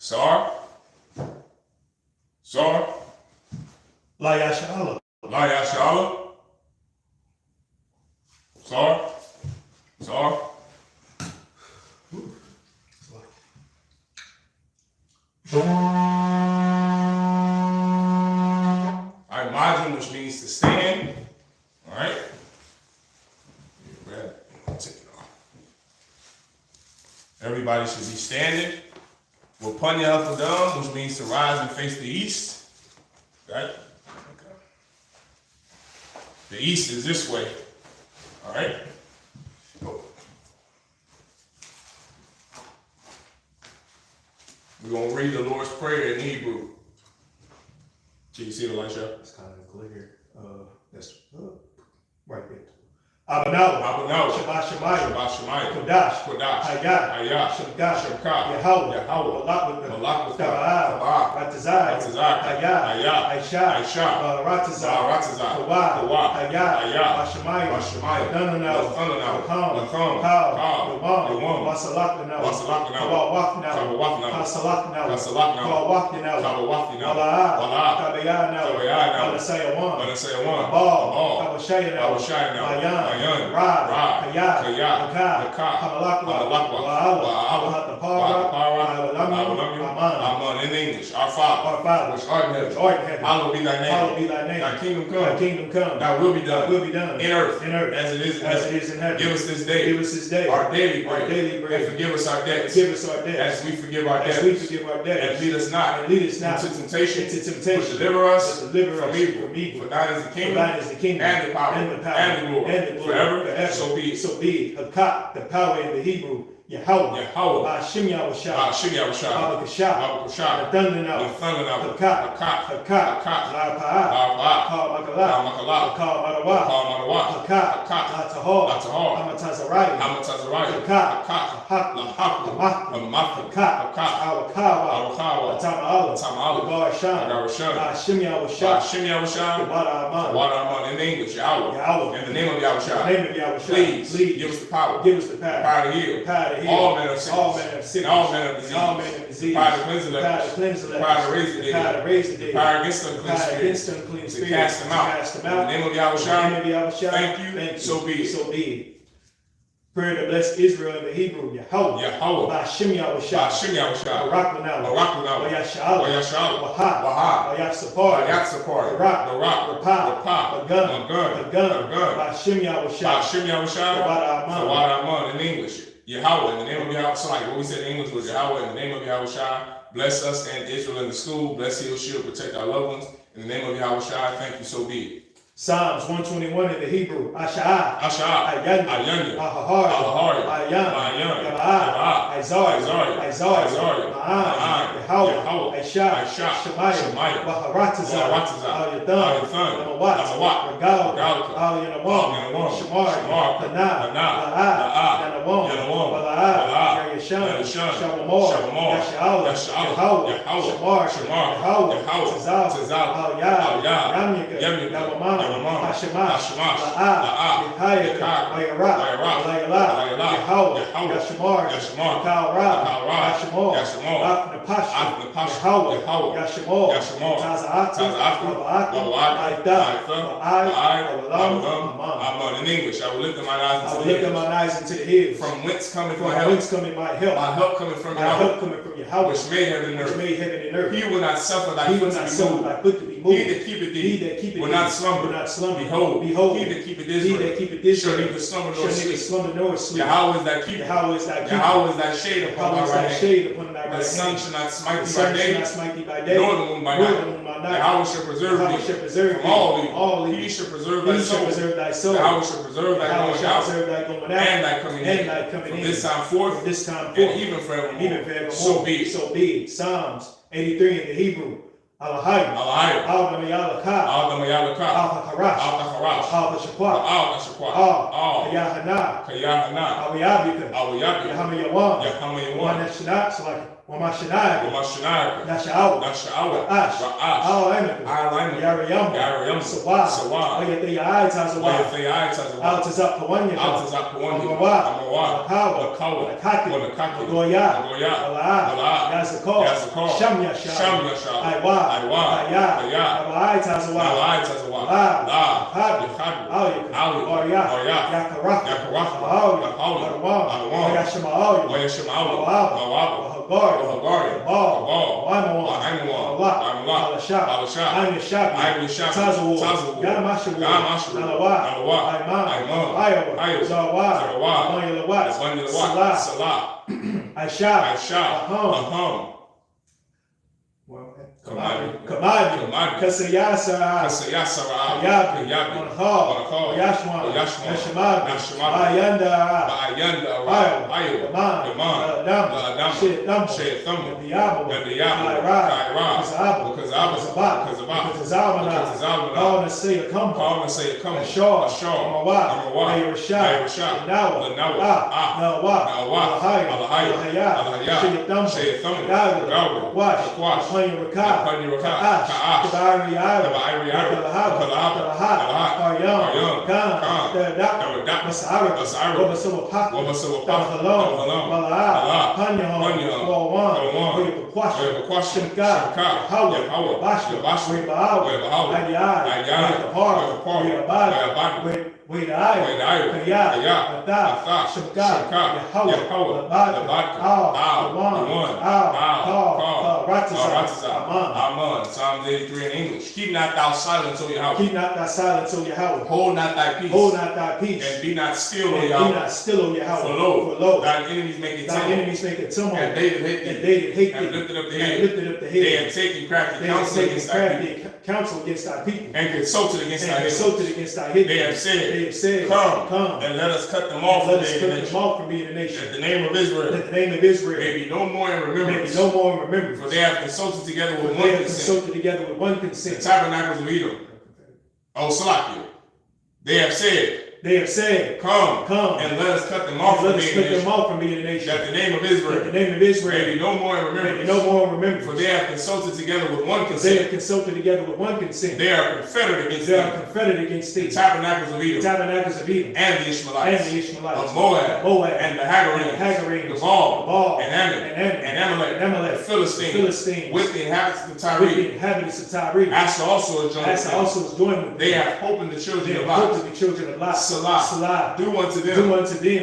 Sar. La Yashala. Sar. Alright, Majin, which means to stand. Alright. Take it off. Everybody should be standing. With Punya Upper Dum, which means to rise and face the east. Right? Okay. The east is this way. Alright? We're going to read the Lord's Prayer in Hebrew. Can you see the light show? It's kind of clear. That's right there. Abanawa, Shabbat Shemayim, Kodash, Hayah, Shabkat, Yahweh, Malak, Taba'ah, Ratazai, Hayah, Aisha, Ratazai, Kawah, Hayah, Bashemayim, Dananau, Lakam, Yawam, Wasalaknau, Kawawaknau, Kasalaknau, Kawawaknau, Wala'ah, Tabayyanau, Banasayawan, Baal, Kabashayyanau, Mayan, Rad, Kayat, Lakah, Hamalakwa, Wa'ala, Aman, in English, our Father, which art in heaven, hallowed be thy name, thy kingdom come, thy will be done, in earth, as it is in heaven. Give us this day, our daily bread, and forgive us our debts, as we forgive our debtors, and lead us not into temptation, but deliver us from evil. For thine is the kingdom, and the power, and the glory, forever. So be it. Hakat, the power in the Hebrew, Yahweh, Ba'ashim Yahushua, Abakashah, the thunder now, Hakat, La'apa'ah, Kal Makalah, Hakat, Latahor, Hamatazarayim, Hakat, Awakawa, Tama'ala, Garasham, Ba'ashim Yahushua, Wa'ala, in English, Yahweh, in the name of Yahushua, please give us the power to heal. All men of sickness, all men of disease, power to cleanse the lepers, power to raise the dead, power against unclean spirits, to cast them out. In the name of Yahushua, thank you, so be it. Prayer to bless Israel in the Hebrew, Yahweh, Ba'ashim Yahushua, Baraklanau, Wayasha'ala, Wayatsapar, Rapah, Magun, Ba'ashim Yahushua, Wa'ala, in English. Yahweh, in the name of Yahweh, so like what we said in English was Yahweh, in the name of Yahushua, bless us and Israel in the school, bless, heal, shield, protect our loved ones. In the name of Yahushua, thank you, so be it. Psalms 121 in the Hebrew, Asha'ah, Ayanya, Ahahari, Ayan, Yaba'ah, Isaiah, Ma'an, Yahweh, Aisha, Shemayim, Waharatazah, Al-Yadan, Namawat, Regal, Al-Yanawam, Shamar, Kana, La'ah, Yanawam, Wala'ah, Yasham, Shabamor, Yasha'al, Yahweh, Shamar, Yahweh, Tazal, Al-Yah, Yamyaka, Hashemash, La'ah, Yahayaka, Layala, Yahweh, Yashmar, Kalra, Yashmor, Apnapash, Yahweh, Yashmor, Taza'at, Aman. In English, I will lift up my eyes into the hills. From whence cometh my help? My help cometh from Yahweh, which made heaven and earth. He will not suffer thy foot to be moved. He that keepeth thee will not slumber. Behold, he that keepeth Israel shall neither slumber nor sleep. Yahweh is thy keeper. Yahweh is thy shade upon thy right hand. The sun shall not smite thee by day, nor the moon by night. Yahweh shall preserve thee from all evil. He shall preserve thy soul. Yahweh shall preserve thy going out and thy coming in. From this time forth, and even forevermore. So be it. Psalms 83 in the Hebrew. Alahayim, Al-Damayalaka, Al-Taharash, Al-Tashaqwa, Kayahana, Awiyabika, Yahamayawam, Wamashanayaka, Nasha'awa, Al-Aimaka, Yarayam, Sawa, Ayatayai, Al-Tazapawanya, Amawa, Lakawa, Goya, Yazakar, Sham Yashab, Aywa, Aya, Nawai Tazawa, La, Habi, Arya, Yakaraka, Adawan, Oyashima, Hagari, I'm Yashabi, Tazawu, Yamashawu, Nalawa, Iowa, Zawa, Salah, Aishab, Aham, Kamadi, Kasayasara, Hayabi, Manhal, Yashwan, Yashimab, Ayanda, Yaman, Shetham, Diabo, Kazabana, Call and say a come, Ashar, Amawa, Rashad, Nawa, Shetham, Wash, Panya Rakash, Kabari Aryam, Khan, Masara, Wabasawa Paka, Halon, Malaa, Panyahon, Wawan, Shimka, Howard, Bashka, Webahawa, Ayad, Wait, I, Shimka, Yahweh, Aman. Psalms 83 in English. Keep not thou silence, O Yahweh. Keep not thy silence, O Yahweh. Hold not thy peace. And be not still, O Yahweh. For lo, thine enemies make a tumult. And they that hate thee have lifted up the head. They have taken crafty counsel against thy people. And consulted against thy head. They have said, Come, and let us cut them off from being a nation. That the name of Israel may be no more in remembrance. For they have consulted together with one consent. The tabernacles of Edom. Salakia. They have said, Come, and let us cut them off from being a nation. That the name of Israel may be no more in remembrance. For they have consulted together with one consent. They are confederate against thee. The tabernacles of Edom. And the Ishmaelites. Of Moab. And the Hagarenes. The Baal. And Ammon. And Amalek. The Philistines. With the inhabitants of Tyre. Asa also is joined with them. They have hope in the children of Lot. Salah. Do unto them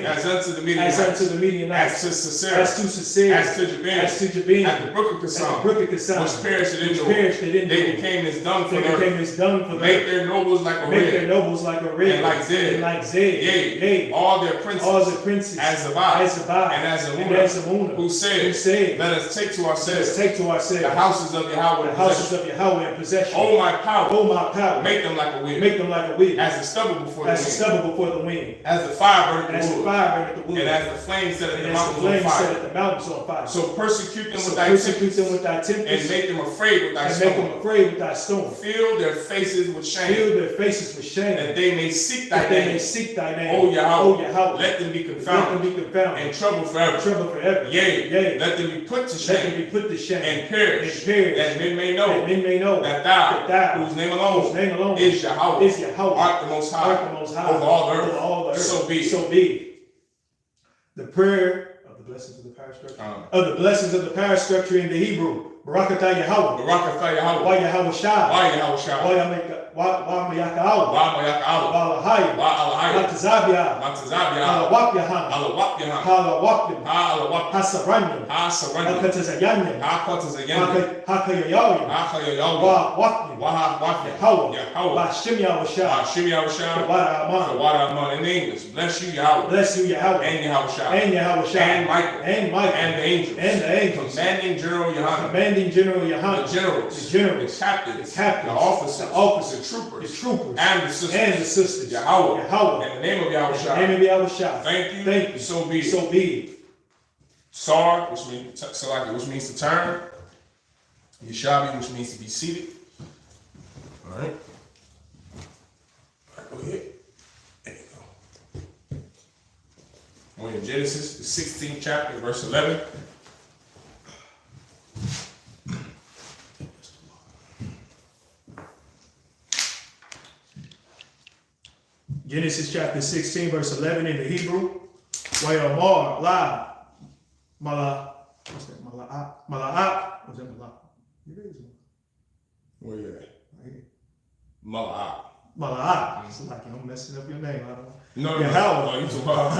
as unto the Midianites, as to Sisera, as to Jabin, at the brook of Kissam, which perished in Endor. They became as dung for earth. Make their nobles like a red, and like Zed. Yea, all their princes, as Zabad, and as Amunah, who said, Let us take to ourselves the houses of Yahweh in possession. O my power, make them like a wheel, as the stubble before the wind, as the fire burneth the wood, and as the flames set the mountains on fire. So persecute them with thy tempest, and make them afraid with thy storm. Fill their faces with shame, that they may seek thy name. O Yahweh, let them be confounded, and trouble forever. Yea, let them be put to shame, and perish, that men may know that thou, whose name alone is Yahweh, art the Most High, over all the earth. So be. The prayer of the blessings of the power structure. In the Hebrew. Barakatah Yahweh. Wa Yahweh Shah. Wa Mayaka'aw. Wa Matazabia. Halawapyaham. Hasaranyam. Hakatazayanyam. Hakayayawim. Wa Yahweh. Wa Shim Yahushua. Wa Aman. In English. Bless you, Yahweh. And Yahushua. And Michael. And the angels. Commanding General Yohanan. The generals, the captains, the officers, the troopers, and the sisters. Yahweh. In the name of Yahushua. Thank you. So be it. Sar, which means to turn. Yeshabi, which means to be seated. All right. Go ahead. There you go. We're in Genesis, the 16th chapter, verse 11. Genesis chapter 16, verse 11 in the Hebrew. Wayamar, la, mala, what's that? Mala. Mala'ak. Was that Mala'ak? It is. Where you at? Right here. Mala'ak. Mala'ak. It's like I'm messing up your name. I don't know. No, Yahweh. no, you too hard.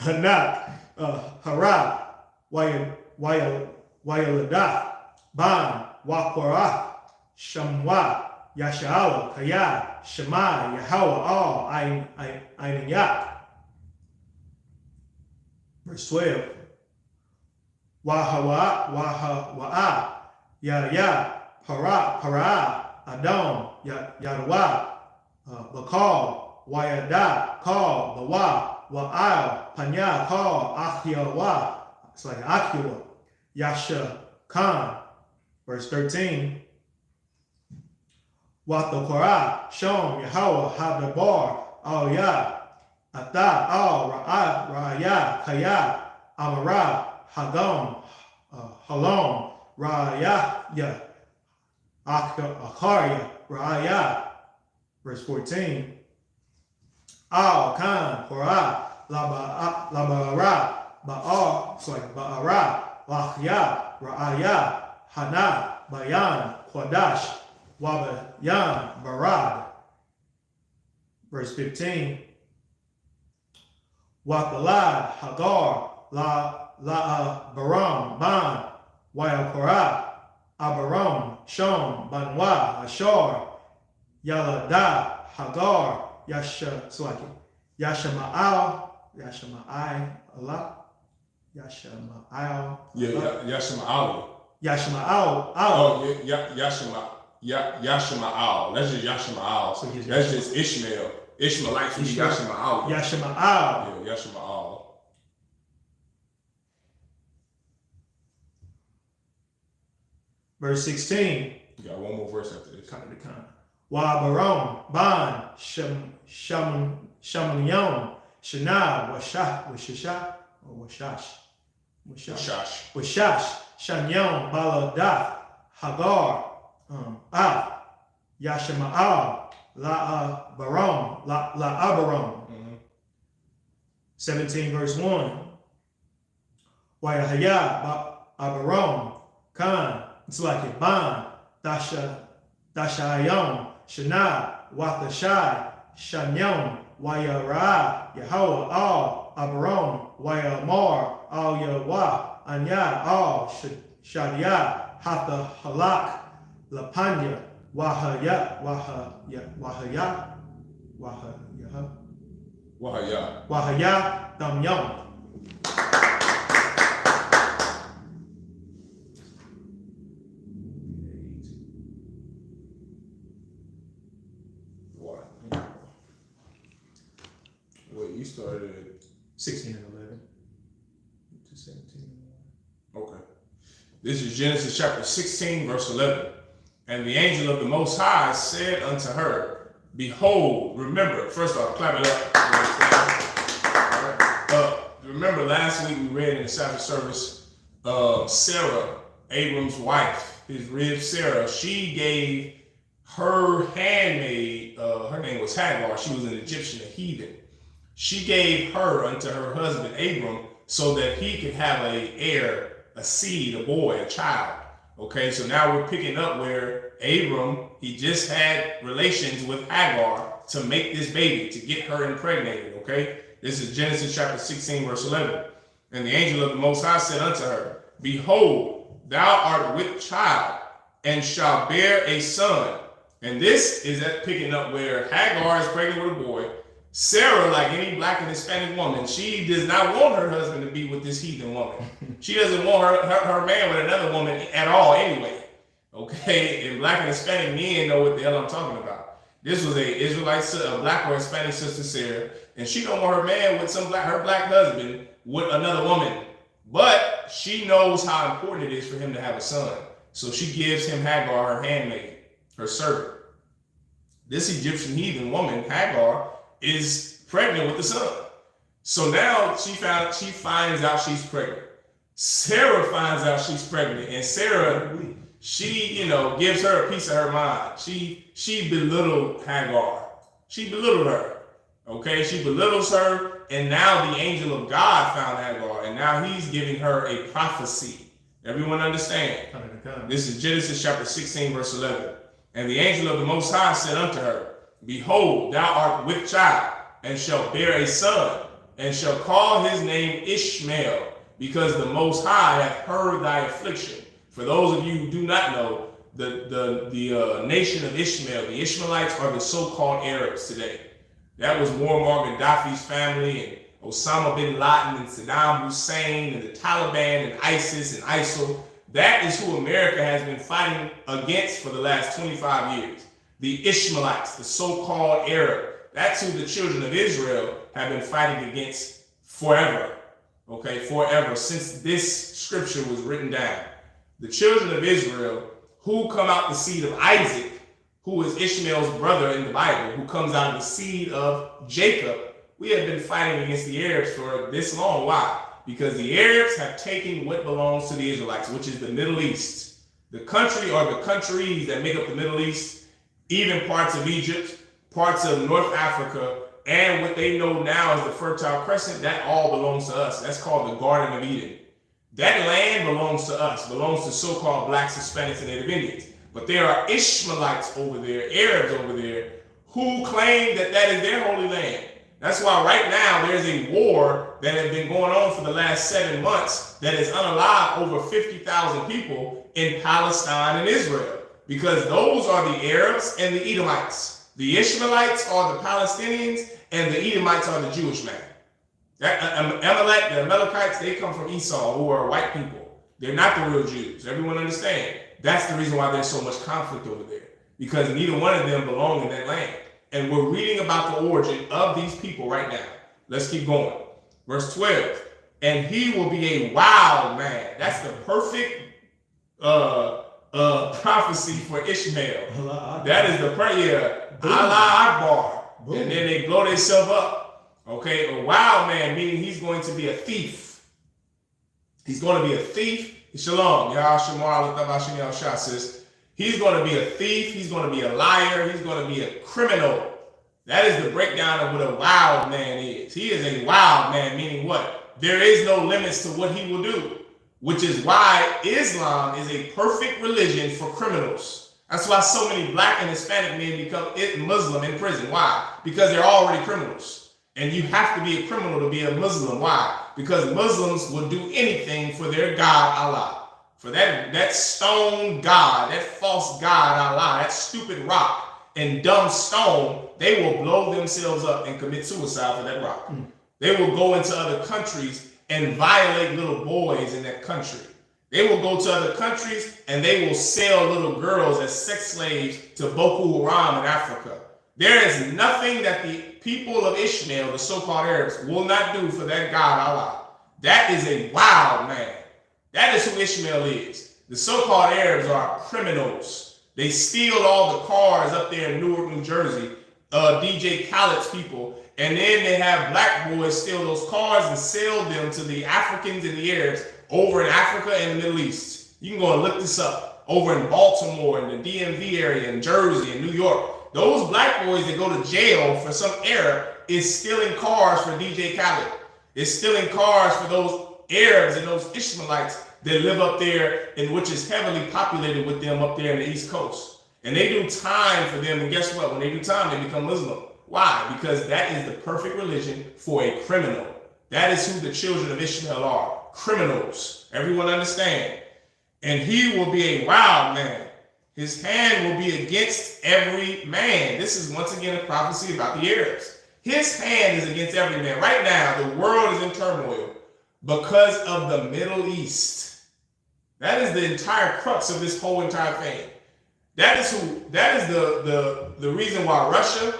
Hanak. Hara. Wayaladah. Ban. Wakwara. Shamwa. Yasha'ala. Kaya. Shema. Yahweh. All. Ainiyak. Verse 12. Wahawa'a. Ya. Para. Adon. Yadwa. Bakal. Wayada. Call. Bawa. Wa'al. Panya. Call. Achyawa. It's like Achyawa. Yasha. Khan. Verse 13. Watokora. Shom. Yahweh. Hadabar. Al Ya. Ata. Al. Ra'aya. Kaya. Amara. Hagam. Halom. Ra'aya. Ya. Akarya. Ra'aya. Verse 14. Al. Khan. Korah. Labara. Ba'ar. It's like Ba'ara. Lachya. Ra'aya. Hana. Bayan. Quadash. Wabayan. Barad. Verse 15. Wakalad. Hagar. Baram. Ban. Wayakora. Abaram. Shom. Banwa. Ashar. Yalada. Hagar. Yashama'al. Allah. Yashama'al. Yeah, Yashma'al. Yashama'al. Oh, Yashma'al. That's just Yashma'al. So that's just Ishmael. Ishmaelites would be Yashma'al. Yashama'al. Yeah, Yashma'al. Verse 16. You got one more verse after this. Wa Baram. Ban. Shamanyon. Shana. Washash. Shanyon. Baladath. Hagar. Yashama'al. Baram. Abaram. 17 verse 1. Wayahaya. Abaram. Khan. It's like it. Ban. Dashayom. Shana. Wathashai. Shanyon. Wayara. Yahweh. Al. Abaram. Wayamar. Al Yahweh. Anya. Al. Shadia. Hatha Halak. Lapanya. Wahaya. Damyam. Wait, you started at 16 and 11 to 17. Okay. This is Genesis chapter 16, verse 11. And the angel of the Most High said unto her, Behold, remember, first off, clap it up. Remember last week we read in the Sabbath service, Sarah, Abram's wife, his rib Sarah, she gave her handmaid, her name was Hagar, she was an Egyptian, a heathen. She gave her unto her husband Abram so that he could have an heir, a seed, a boy, a child. Okay, so now we're picking up where Abram, he just had relations with Hagar to make this baby, to get her impregnated, okay? This is Genesis chapter 16, verse 11. And the angel of the Most High said unto her, Behold, thou art with child, and shalt bear a son. And this is at picking up where Hagar is pregnant with a boy. Sarah, like any black and Hispanic woman, she does not want her husband to be with this heathen woman. She doesn't want her man with another woman at all anyway. Okay, and black and Hispanic men know what the hell I'm talking about. This was a Israelite, a black or Hispanic sister, Sarah, and she don't want her man with her black husband with another woman. But she knows how important it is for him to have a son. So she gives him Hagar, her handmaid, her servant. This Egyptian heathen woman, Hagar, is pregnant with the son. So now she finds out she's pregnant. Sarah finds out she's pregnant, and Sarah, she, gives her a piece of her mind. She belittled Hagar. She belittled her. Okay, she belittles her, and now the angel of God found Hagar, and now he's giving her a prophecy. Everyone understand? This is Genesis chapter 16, verse 11. And the angel of the Most High said unto her, Behold, thou art with child, and shalt bear a son, and shall call his name Ishmael, because the Most High hath heard thy affliction. For those of you who do not know, the nation of Ishmael, the Ishmaelites are the so-called Arabs today. That was Muammar Gaddafi's family, and Osama bin Laden, and Saddam Hussein, and the Taliban, and ISIS, and ISIL. That is who America has been fighting against for the last 25 years. The Ishmaelites, the so-called Arab. That's who the children of Israel have been fighting against forever. Okay, forever, since this scripture was written down. The children of Israel, who come out the seed of Isaac, who is Ishmael's brother in the Bible, who comes out of the seed of Jacob, we have been fighting against the Arabs for this long. Why? Because the Arabs have taken what belongs to the Israelites, which is the Middle East. The country or the countries that make up the Middle East, even parts of Egypt, parts of North Africa, and what they know now as the Fertile Crescent, that all belongs to us. That's called the Garden of Eden. That land belongs to us, belongs to so-called blacks, Hispanics, and Native Indians. But there are Ishmaelites over there, Arabs over there, who claim that that is their holy land. That's why right now there's a war that has been going on for the last 7 months that has unalived over 50,000 people in Palestine and Israel. Because those are the Arabs and the Edomites. The Ishmaelites are the Palestinians, and the Edomites are the Jewish man. Amalek, the Amalekites, they come from Esau, who are white people. They're not the real Jews. Everyone understand? That's the reason why there's so much conflict over there. Because neither one of them belong in that land. And we're reading about the origin of these people right now. Let's keep going. Verse 12. And he will be a wild man. That's the perfect prophecy for Ishmael. That is the prayer. Allah Akbar. And then they blow themselves up. Okay, a wild man, meaning he's going to be a thief. He's going to be a thief. Shalom. Says, he's going to be a thief. He's going to be a liar. He's going to be a criminal. That is the breakdown of what a wild man is. He is a wild man, meaning what? There is no limits to what he will do, which is why Islam is a perfect religion for criminals. That's why so many black and Hispanic men become Muslim in prison. Why? Because they're already criminals. And you have to be a criminal to be a Muslim. Why? Because Muslims will do anything for their God, Allah. For that stone God, that false God, Allah, that stupid rock and dumb stone, they will blow themselves up and commit suicide for that rock. They will go into other countries and violate little boys in that country. They will go to other countries and they will sell little girls as sex slaves to Boko Haram in Africa. There is nothing that the people of Ishmael, the so-called Arabs, will not do for that God, Allah. That is a wild man. That is who Ishmael is. The so-called Arabs are criminals. They steal all the cars up there in Newark, New Jersey, DJ Khaled's people, and then they have black boys steal those cars and sell them to the Africans and the Arabs over in Africa and the Middle East. You can go and look this up. Over in Baltimore and the DMV area in Jersey and New York. Those black boys that go to jail for some Arab is stealing cars for DJ Khaled. It's stealing cars for those Arabs and those Ishmaelites that live up there, and which is heavily populated with them up there in the East Coast. And they do time for them, and guess what? When they do time, they become Muslim. Why? Because that is the perfect religion for a criminal. That is who the children of Ishmael are. Criminals. Everyone understand? And he will be a wild man. His hand will be against every man. This is once again a prophecy about the Arabs. His hand is against every man. Right now, the world is in turmoil because of the Middle East. That is the entire crux of this whole entire thing. That is the reason why Russia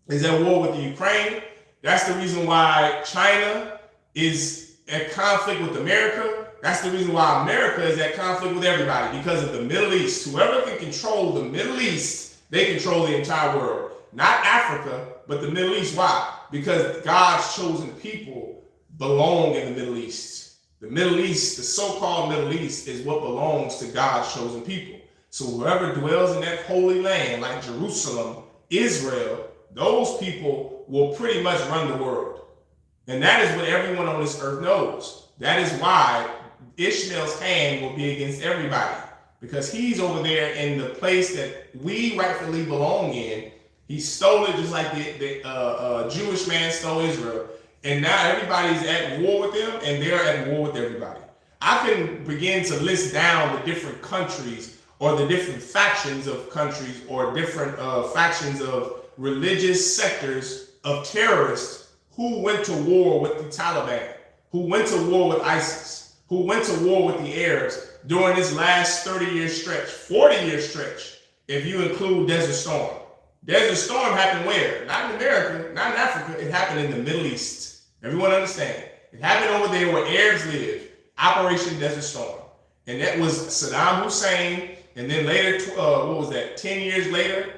is at war with the Ukraine. That's the reason why China is at conflict with America. That's the reason why America is at conflict with everybody, because of the Middle East. Whoever can control the Middle East, they control the entire world. Not Africa, but the Middle East. Why? Because God's chosen people belong in the Middle East. The Middle East, the so-called Middle East, is what belongs to God's chosen people. So whoever dwells in that holy land, like Jerusalem, Israel, those people will pretty much run the world. And that is what everyone on this earth knows. That is why Ishmael's hand will be against everybody, because he's over there in the place that we rightfully belong in. He stole it just like the Jewish man stole Israel. And now everybody's at war with them, and they're at war with everybody. I can begin to list down the different countries or the different factions of countries or different factions of religious sectors of terrorists who went to war with the Taliban, who went to war with ISIS, who went to war with the Arabs during this last 30-year stretch, 40-year stretch, if you include Desert Storm. Desert Storm happened where? Not in America, not in Africa. It happened in the Middle East. Everyone understand? It happened over there where Arabs live. Operation Desert Storm. And that was Saddam Hussein. And then later, what was that, 10 years later?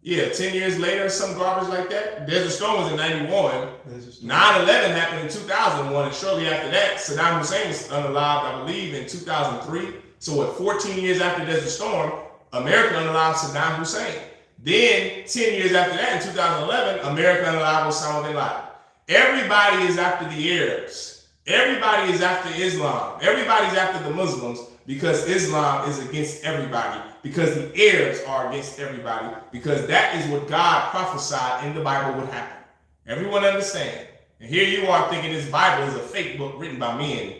Yeah, 10 years later, some garbage like that. Desert Storm was in 91. 9/11 happened in 2001. And shortly after that, Saddam Hussein was unalived, I believe, in 2003. So what, 14 years after Desert Storm, America unalived Saddam Hussein. Then 10 years after that, in 2011, America unalived Osama bin Laden. Everybody is after the Arabs. Everybody is after Islam. Everybody's after the Muslims because Islam is against everybody. Because the Arabs are against everybody. Because that is what God prophesied in the Bible would happen. Everyone understand? And here you are thinking this Bible is a fake book written by men.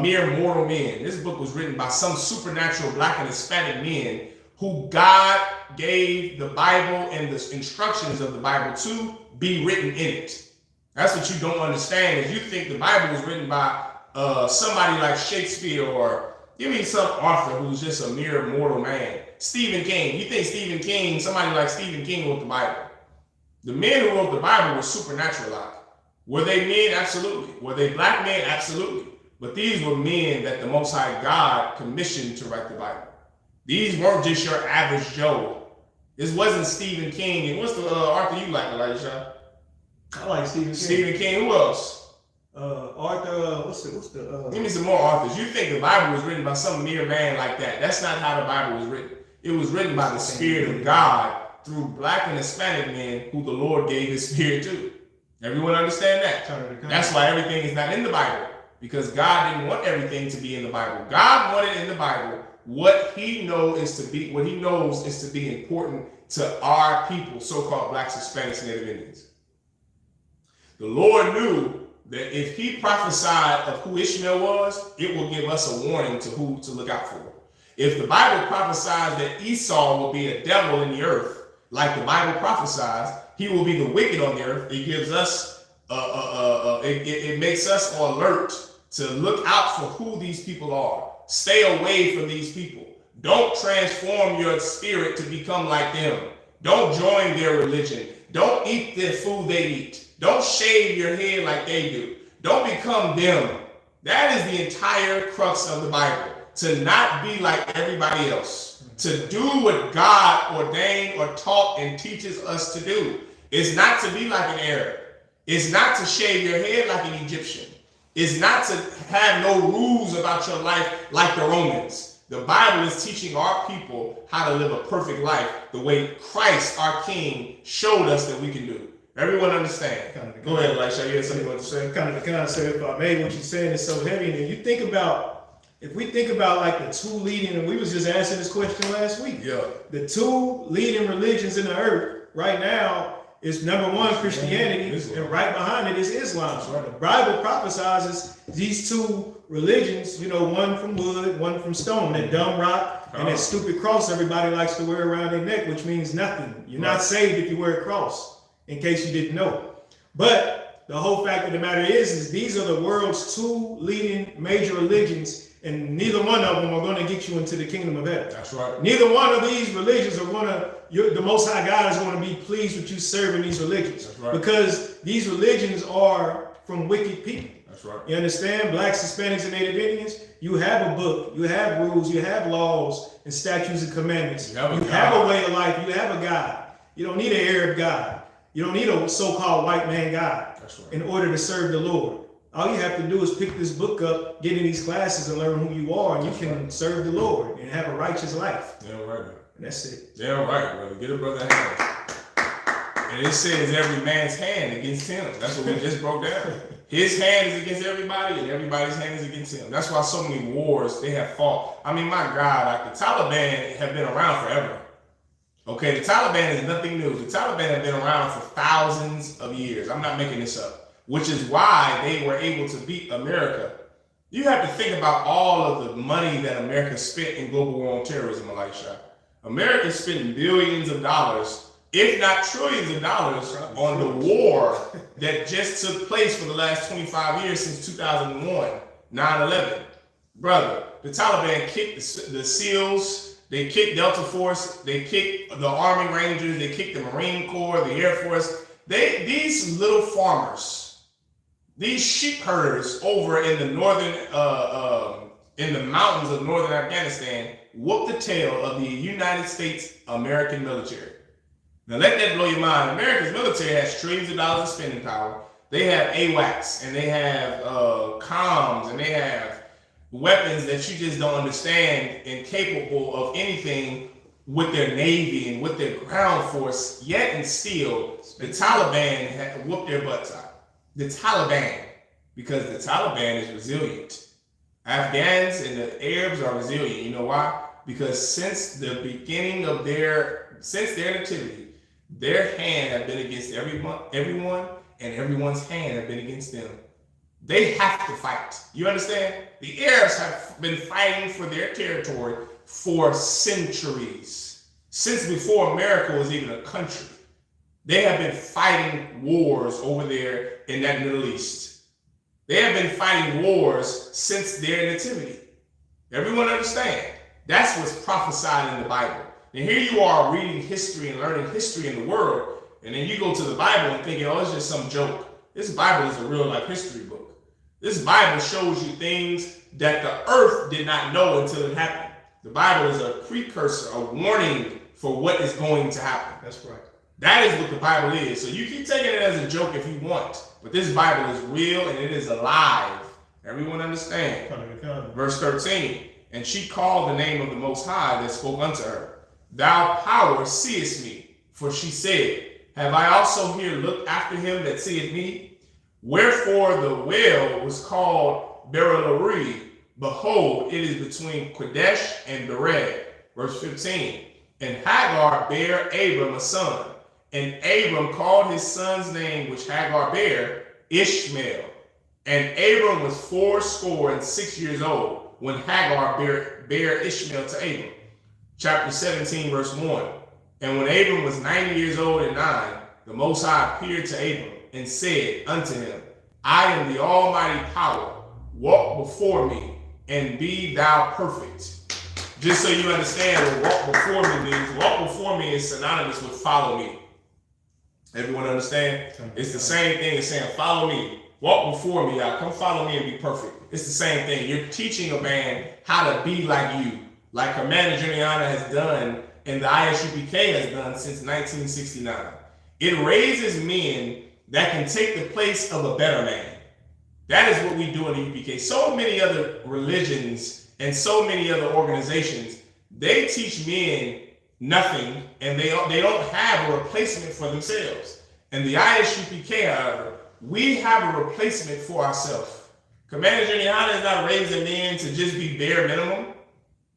Mere mortal men. This book was written by some supernatural black and Hispanic men who God gave the Bible and the instructions of the Bible to be written in it. That's what you don't understand, is you think the Bible was written by somebody like Shakespeare, or give me some author who's just a mere mortal man. Stephen King. You think Stephen King, somebody like Stephen King wrote the Bible. The men who wrote the Bible were supernaturalized. Were they men? Absolutely. Were they black men? Absolutely. But these were men that the Most High God commissioned to write the Bible. These weren't just your average Joe. This wasn't Stephen King. And what's the author you like, Elijah? I like Stephen King. Stephen King. Who else? Arthur. What's the? Give me some more authors. You think the Bible was written by some mere man like that? That's not how the Bible was written. It was written by the Spirit of God through black and Hispanic men who the Lord gave His Spirit to. Everyone understand that? That's why everything is not in the Bible, because God didn't want everything to be in the Bible. God wanted in the Bible what He knows is to be important to our people, so-called blacks, Hispanics, and Native Indians. The Lord knew that if He prophesied of who Ishmael was, it will give us a warning to who to look out for. If the Bible prophesies that Esau will be a devil in the earth, like the Bible prophesies, he will be the wicked on the earth. It gives us, it makes us alert to look out for who these people are. Stay away from these people. Don't transform your spirit to become like them. Don't join their religion. Don't eat the food they eat. Don't shave your head like they do. Don't become them. That is the entire crux of the Bible. To not be like everybody else. To do what God ordained or taught and teaches us to do. It's not to be like an Arab. It's not to shave your head like an Egyptian. It's not to have no rules about your life like the Romans. The Bible is teaching our people how to live a perfect life the way Christ, our King, showed us that we can do. Everyone understand? Go ahead, Elisha. You have something you want to say? Kind of the concept, if I may, what you're saying is so heavy. And you think about, if we think about like the two leading, and we was just answering this question last week. Yeah. The two leading religions in the earth right now is number one, Christianity, and right behind it is Islam. Right. The Bible prophesizes these two religions, one from wood, one from stone, that dumb rock and that stupid cross everybody likes to wear around their neck, which means nothing. You're not saved if you wear a cross, in case you didn't know. But the whole fact of the matter is these are the world's two leading major religions, and neither one of them are going to get you into the kingdom of heaven. That's right. Neither one of these religions are going to, the Most High God is going to be pleased with you serving these religions. That's right. Because these religions are from wicked people. That's right. You understand? Blacks, Hispanics, and Native Indians, you have a book, you have rules, you have laws and statutes and commandments. You have a way of life, you have a God. You don't need an Arab God. You don't need a so-called white man God. That's right. In order to serve the Lord. All you have to do is pick this book up, get in these classes, and learn who you are, and you can serve the Lord and have a righteous life. Yeah, right. And that's it. Yeah, right, brother. Get a brother a hand. And it says every man's hand against him. That's what we just broke down. His hand is against everybody, and everybody's hand is against him. That's why so many wars they have fought. I mean, my God, like the Taliban have been around forever. Okay, the Taliban is nothing new. The Taliban have been around for thousands of years. I'm not making this up. Which is why they were able to beat America. You have to think about all of the money that America spent in global war on terrorism, Elisha. America spent billions of dollars, if not trillions of dollars, on the war that just took place for the last 25 years since 2001, 9/11. Brother, the Taliban kicked the SEALs, they kicked Delta Force, they kicked the Army Rangers, they kicked the Marine Corps, the Air Force. These little farmers, these sheep herders over in the northern, in the mountains of northern Afghanistan, whooped the tail of the United States American military. Now let that blow your mind. America's military has trillions of dollars of spending power. They have AWACS, and they have comms, and they have weapons that you just don't understand, and capable of anything with their Navy and with their ground force, yet and still, the Taliban had whooped their butts out. The Taliban, because the Taliban is resilient. Afghans and the Arabs are resilient. You know why? Because since the beginning of their nativity, their hand have been against everyone, and everyone's hand have been against them. They have to fight. You understand? The Arabs have been fighting for their territory for centuries. Since before America was even a country. They have been fighting wars over there in that Middle East. They have been fighting wars since their nativity. Everyone understand? That's what's prophesied in the Bible. And here you are reading history and learning history in the world, and then you go to the Bible and thinking, oh, it's just some joke. This Bible is a real life history book. This Bible shows you things that the earth did not know until it happened. The Bible is a precursor, a warning for what is going to happen. That's right. That is what the Bible is. So you keep taking it as a joke if you want, but this Bible is real and it is alive. Everyone understand? Verse 13, and she called the name of the Most High that spoke unto her. Thou power seest me, for she said, have I also here looked after him that seeth me? Wherefore the well was called Beer-lahai. Behold, it is between Kadesh and Bered. Verse 15, and Hagar bare Abram a son. And Abram called his son's name, which Hagar bare, Ishmael. And Abram was 86 years old when Hagar bare Ishmael to Abram. Chapter 17, verse 1. And when Abram was 90 years old and 9, the Most High appeared to Abram and said unto him, I am the almighty power. Walk before me and be thou perfect. Just so you understand what walk before me means. Walk before me is synonymous with follow me. Everyone understand? It's the same thing as saying, follow me. Walk before me. Come follow me and be perfect. It's the same thing. You're teaching a man how to be like you, like Commander Juliana has done and the Isupk has done since 1969. It raises men that can take the place of a better man. That is what we do in the UPK. So many other religions and so many other organizations, they teach men nothing, and they don't have a replacement for themselves. And the Isupk, however, we have a replacement for ourselves. Commander Juliana is not raising men to just be bare minimum.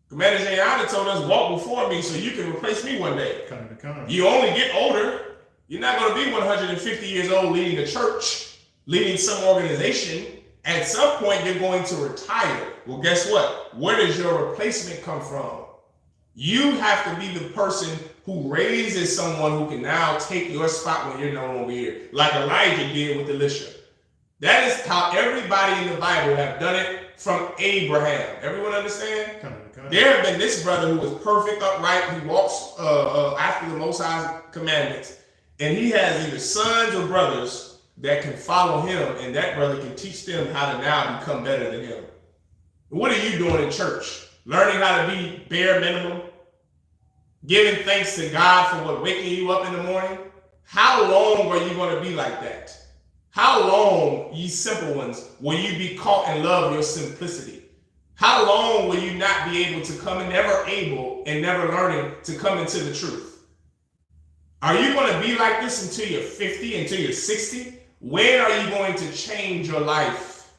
Commander Juliana told us, walk before me so you can replace me one day. You only get older. You're not going to be 150 years old leading a church, leading some organization. At some point, you're going to retire. Well, guess what? Where does your replacement come from? You have to be the person who raises someone who can now take your spot when you're no longer here, like Elijah did with Elisha. That is how everybody in the Bible have done it from Abraham. Everyone understand? There have been this brother who was perfect, upright, who walks after the Most High's commandments, and he has either sons or brothers that can follow him, and that brother can teach them how to now become better than him. What are you doing in church? Learning how to be bare minimum? Giving thanks to God for what waking you up in the morning? How long are you going to be like that? How long, ye simple ones, will you be caught in love your simplicity? How long will you not be able to come and never able and never learning to come into the truth? Are you going to be like this until you're 50, until you're 60? When are you going to change your life?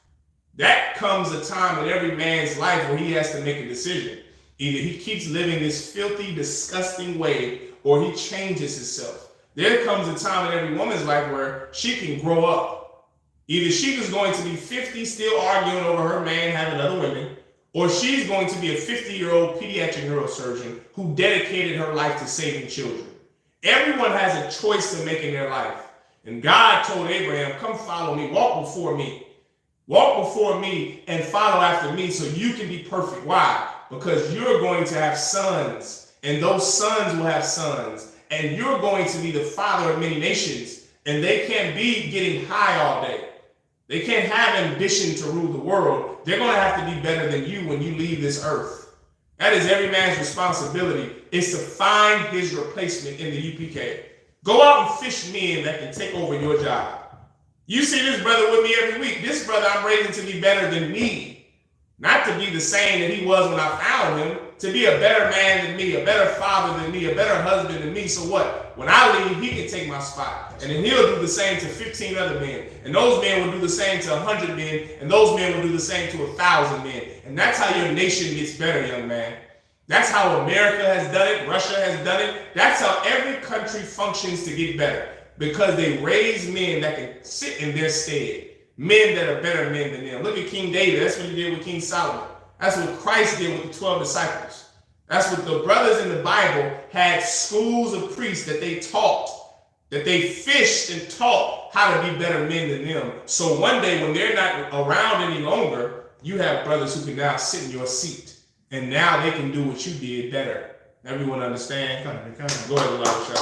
That comes a time in every man's life where he has to make a decision. Either he keeps living this filthy, disgusting way, or he changes himself. There comes a time in every woman's life where she can grow up. Either she is going to be 50, still arguing over her man having other women, or she's going to be a 50-year-old pediatric neurosurgeon who dedicated her life to saving children. Everyone has a choice to make in their life. And God told Abraham, come follow me, walk before me. Walk before me and follow after me so you can be perfect. Why? Because you're going to have sons, and those sons will have sons, and you're going to be the father of many nations, and they can't be getting high all day. They can't have ambition to rule the world. They're going to have to be better than you when you leave this earth. That is every man's responsibility, is to find his replacement in the UPK. Go out and fish men that can take over your job. You see this brother with me every week. This brother I'm raising to be better than me. Not to be the same that he was when I found him, to be a better man than me, a better father than me, a better husband than me. So what? When I leave, he can take my spot. And then he'll do the same to 15 other men. And those men will do the same to 100 men. And those men will do the same to 1,000 men. And that's how your nation gets better, young man. That's how America has done it. Russia has done it. That's how every country functions to get better. Because they raise men that can sit in their stead. Men that are better men than them. Look at King David. That's what he did with King Solomon. That's what Christ did with the 12 disciples. That's what the brothers in the Bible had schools of priests that they taught, that they fished and taught how to be better men than them. So one day when they're not around any longer, you have brothers who can now sit in your seat. And now they can do what you did better. Everyone understand? Go ahead, Elijah.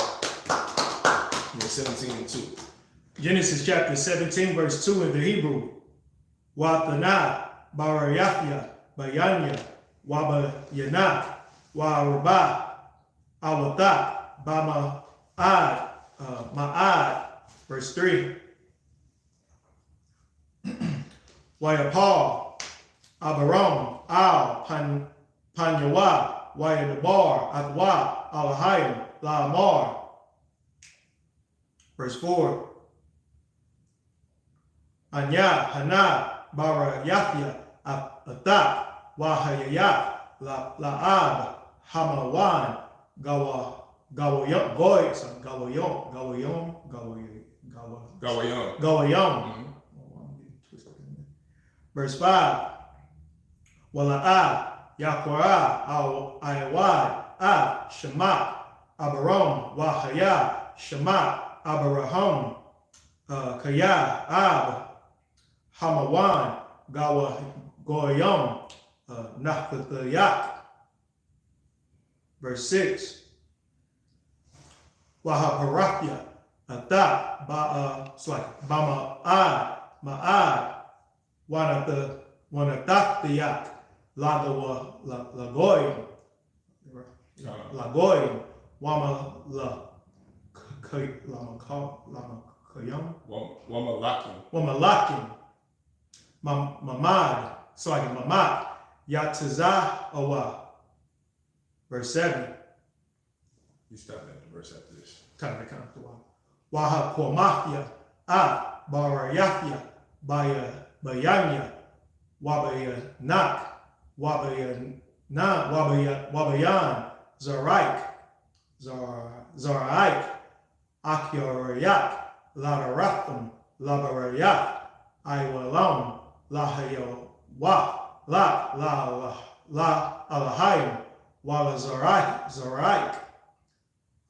17 and 2. Genesis chapter 17, verse 2 in the Hebrew. Watana, Barayathia, Bayanya, Wabayana, Waraba, Awata, Bama, Ma'ad. Verse 3. Wayapal, Abaram, Al, Panyawa, Wayadabar, Atwa, Alahayim, Laamar. Verse 4. Anya, Hana, Bara, Yathia, Atak, Wahayaya, La'ab, Hamawan, Gawayom, Gawayom. Verse 5. Wala'ah, Yakorah, Ayawad, Shema, Abaram, Wahaya, Shema, Abaraham, Kaya, Ab, Hamawan, Goyam, Nachthayak. Verse 6. Wahaparathya, Atat, Ma'ad, Wanatathyak, Lagoyam, Wama Wamalakim, Mamad, Mamat, Yatazah Awa. Verse 7. You stop at the verse after this. Waha Kwamathya, Barayathya, Bayanya, Wabayanak, Wabayan, Zaraik, Akyarayak, Ladaratham, Labarayak, Iwalam, Lahayo, La Alahayim, Wala Zaraik,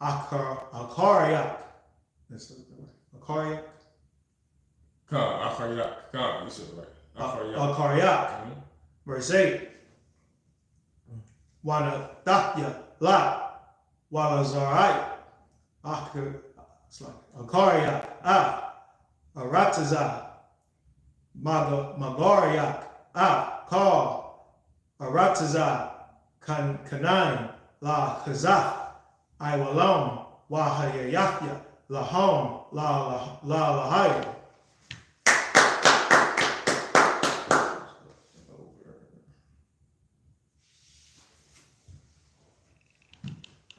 Akariak. Akariak. Akariak. You said it right. Akariak. Verse 8. Wanatathya, La, Wala Zaraik, Akariak, Arataza, Magariak, Kal, Arataza, Kanaim, La Kazaf, Iwalam, Wahayayafya, Lahom, La Lahayim.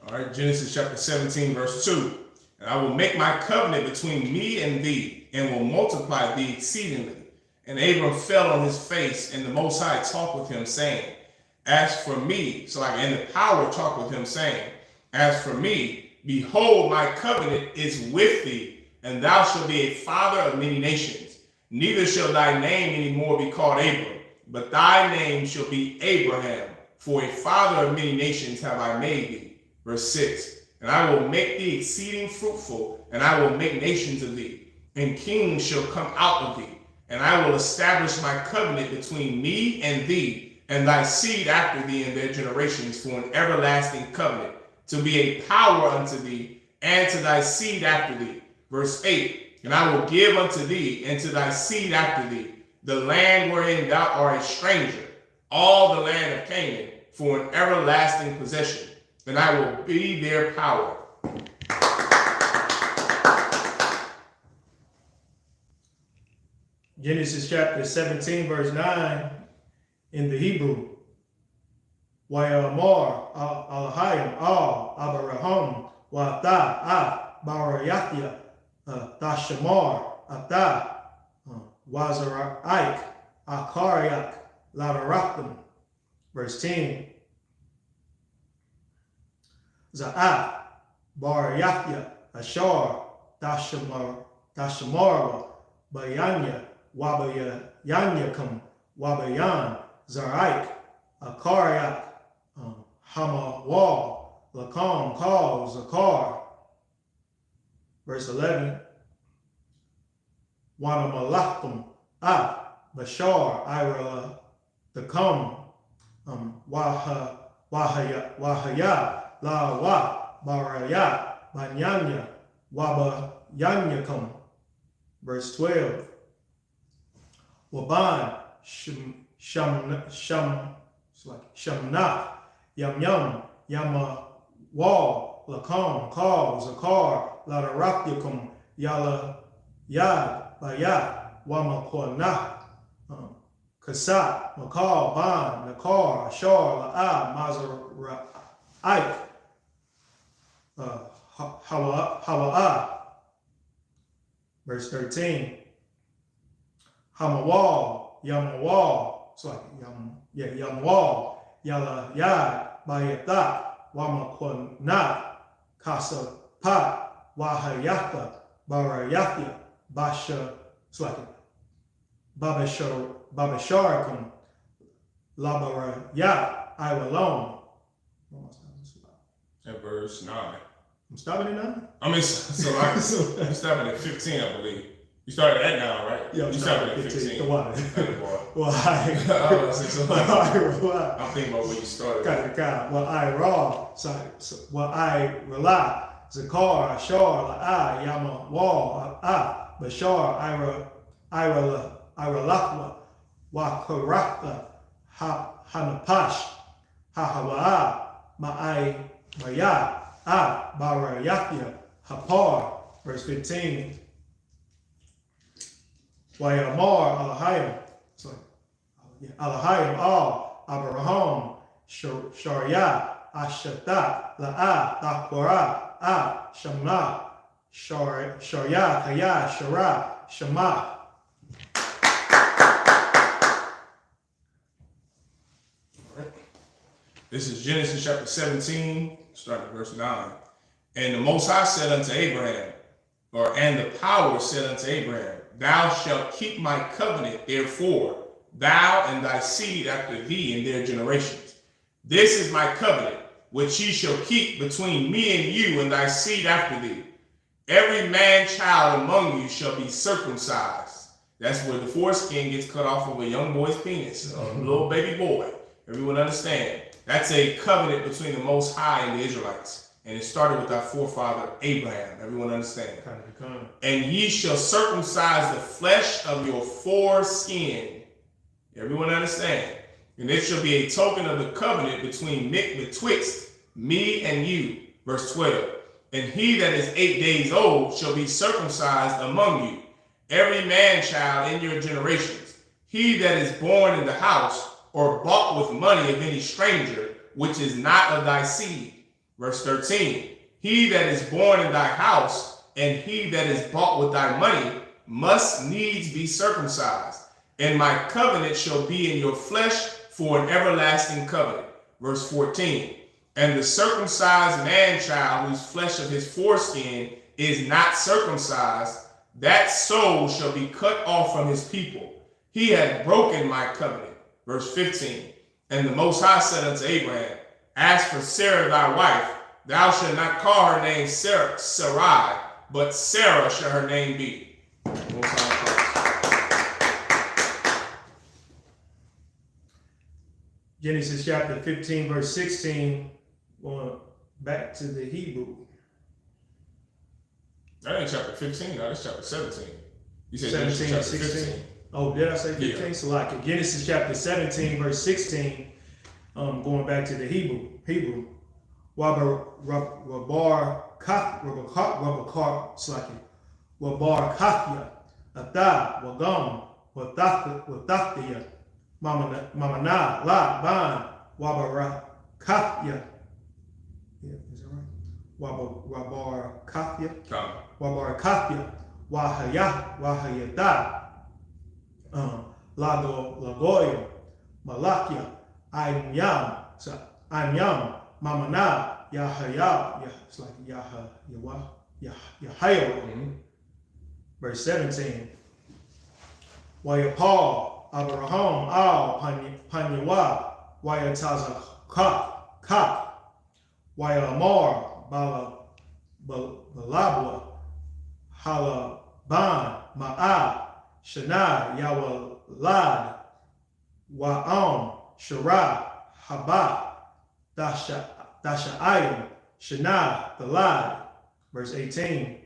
All right, Genesis chapter 17, verse 2. And I will make my covenant between me and thee, and will multiply thee exceedingly. And Abram fell on his face, and the Most High talked with him, saying, as for me, and the power talked with him, saying, as for me, behold, my covenant is with thee, and thou shalt be a father of many nations. Neither shall thy name any more be called Abram, but thy name shall be Abraham, for a father of many nations have I made thee. Verse 6, and I will make thee exceeding fruitful, and I will make nations of thee, and kings shall come out of thee. And I will establish my covenant between me and thee, and thy seed after thee in their generations, for an everlasting covenant, to be a power unto thee, and to thy seed after thee. Verse 8, and I will give unto thee, and to thy seed after thee, the land wherein thou art a stranger, all the land of Canaan, for an everlasting possession, and I will be their power. Genesis chapter 17, verse 9, in the Hebrew. Wayamar al-Hayim al-Abaraham wa-ta barayatya tashamar ata wazaraik akaryak ladarakim. Verse 10. Za'at barayatya ashar tashamara bayanya wabayanyakam wabayan zaraik akaryak Hamawal, Lakam, Kal, Zakar. Verse 11. Wanamalachim, Bashar, Ira, Dakam, Wahaya, La Wa, Baraya, Banyanya, Wabayanyakam. Verse 12. Waban, Shamnach, Yam Yam, Yama Wal, Lakam, Kal, Zakar, Ladarakyakam, Yala Yad, Bayat, Wamakwanah, Kasat, Makal, Ban, Nakar, Ashar, La'a, Mazaraik, Hawa'a. Verse 13. Hamawal, Yamawal, Yamwal, Yala Yad, Bayata, Wamakwana, Kasa Pat, Wahayatha, Barayatha, Basha, Babasharikam, Labarayat, Iwalon. At verse 9. I'm stopping it now? I mean, I'm stopping at 15, I believe. You started at 9, right? Yeah, you started at 15. Why? Why? I'm thinking about where you started. Well, I raw, well, I rely, Zakar, Ashar, La'a, Yama, Wal, Bashar, Ira Lakwa, Wakaratha, Hanapash, Hahawa'a, Ma'ai, Maya, Barayatya, Hapar. Verse 15. Wayamar Alahayim, Alahayim al Abraham Sharia Ashata La'a Dakwara Shama Sharia Kaya Shara Shama. This is Genesis chapter 17, starting at verse 9. And the Most High said unto Abraham, and the power said unto Abraham, thou shalt keep my covenant, therefore, thou and thy seed after thee in their generations. This is my covenant, which ye shall keep between me and you and thy seed after thee. Every man child among you shall be circumcised. That's where the foreskin gets cut off of a young boy's penis, a little baby boy. Everyone understand? That's a covenant between the Most High and the Israelites. And it started with our forefather Abraham. Everyone understand? And ye shall circumcise the flesh of your foreskin. Everyone understand? And it shall be a token of the covenant betwixt me and you. Verse 12. And he that is 8 days old shall be circumcised among you, every man child in your generations. He that is born in the house or bought with money of any stranger, which is not of thy seed. Verse 13, He that is born in thy house, and he that is bought with thy money, must needs be circumcised. And my covenant shall be in your flesh for an everlasting covenant. Verse 14. And the circumcised man-child, whose flesh of his foreskin is not circumcised, that soul shall be cut off from his people. He hath broken my covenant. Verse 15. And the Most High said unto Abraham, as for Sarah thy wife, thou shalt not call her name Sarai, but Sarah shall her name be. Most High. Genesis chapter 15, verse 16, going back to the Hebrew. That ain't chapter 15, no, that's chapter 17. You said 17 and 16. 15. Oh, did I say 15? Yeah. So like Genesis chapter 17, verse 16, going back to the Hebrew. Wabar Kafya, Atha, Wagam, Wathathia, Mamana, La, Ban, Wabar Kafya. Yeah, is that right? Wabar Kafya, Wahayata, Lagoya, Malakia, Ayam, Mamana, Yahaya, it's like Yahaya. Verse 17. Wayapal, Abraham, Al, Panyawa, Wayataza, Kak, Wayamar, Balabwa, Halaban, Ma'a, Shana, Yawalad, Wa'am, Shara, Haba, Dasha'ayim, Shana, the lad. Verse 18.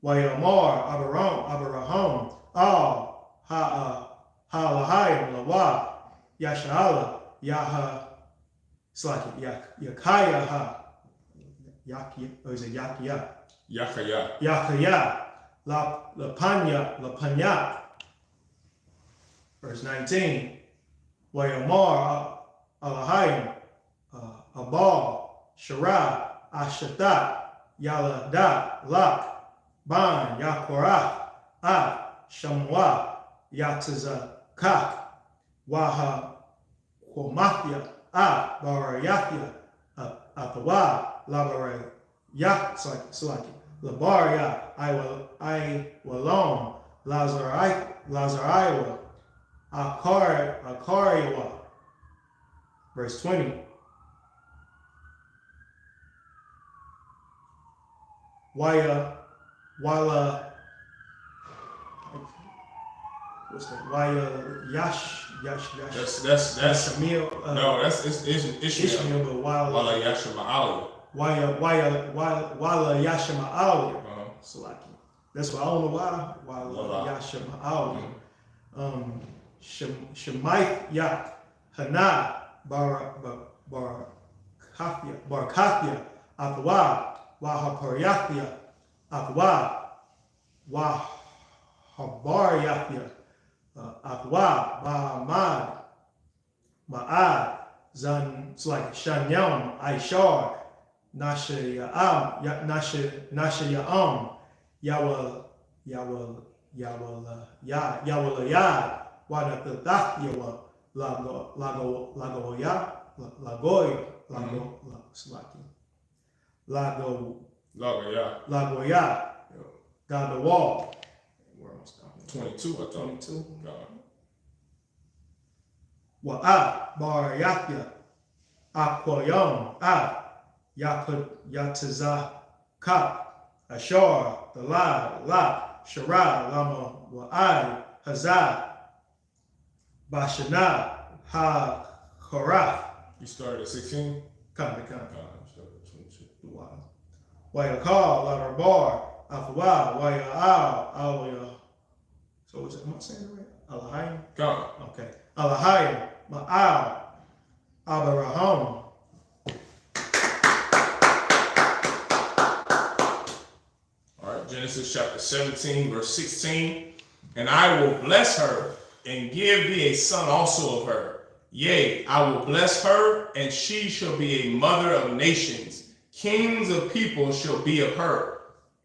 Wayamar, Abraham, Al, Halahayim, Lawa, Yashala, Yaha, it's like Yakayaha, or is it Yakia? Yakaya, La Verse 19. Wayamar, Alahayim, Abal, Shara, Ashatat, Yaladat, Lak, Ban, Yakorah, Shamwa, Yatazakak, Waha, Komathia, Barayafia, Atawa, Labara, Yak, Labaria, I Walom, Lazariwa, Akariwa. Verse 20. Wala, what's that? Yash. That's Ishmael. No, that's Ishmael. But Wala Yashma'alia. Wala Yashma'alia. So that's why I don't know why. Wala Yashma'alia. Shemaith Yak Hana Bar Kafia Atwa Wahaparyathia Atwa Wahabaryafia Atwa Mahamad Ma'ad Zan, it's like Shanyam Aishar Nashayam Yawalayad Wanatathyawa Lagoya down the wall. Where am I stopping? 22, I thought. 22. No. Wa'at bar yakya aquayam yataza kap ashar the la shara lama wa'ai hazah bashana ha koraf. You started at 16? Come. I started at 22. Wow. Wayakal Larabar Afwa Wayal. So is it, am I saying it right? Alahayim? Come. Okay. Alahayim Ma'al Abraham. All right, Genesis chapter 17, verse 16. And I will bless her and give thee a son also of her. Yea, I will bless her, and she shall be a mother of nations. Kings of people shall be of her.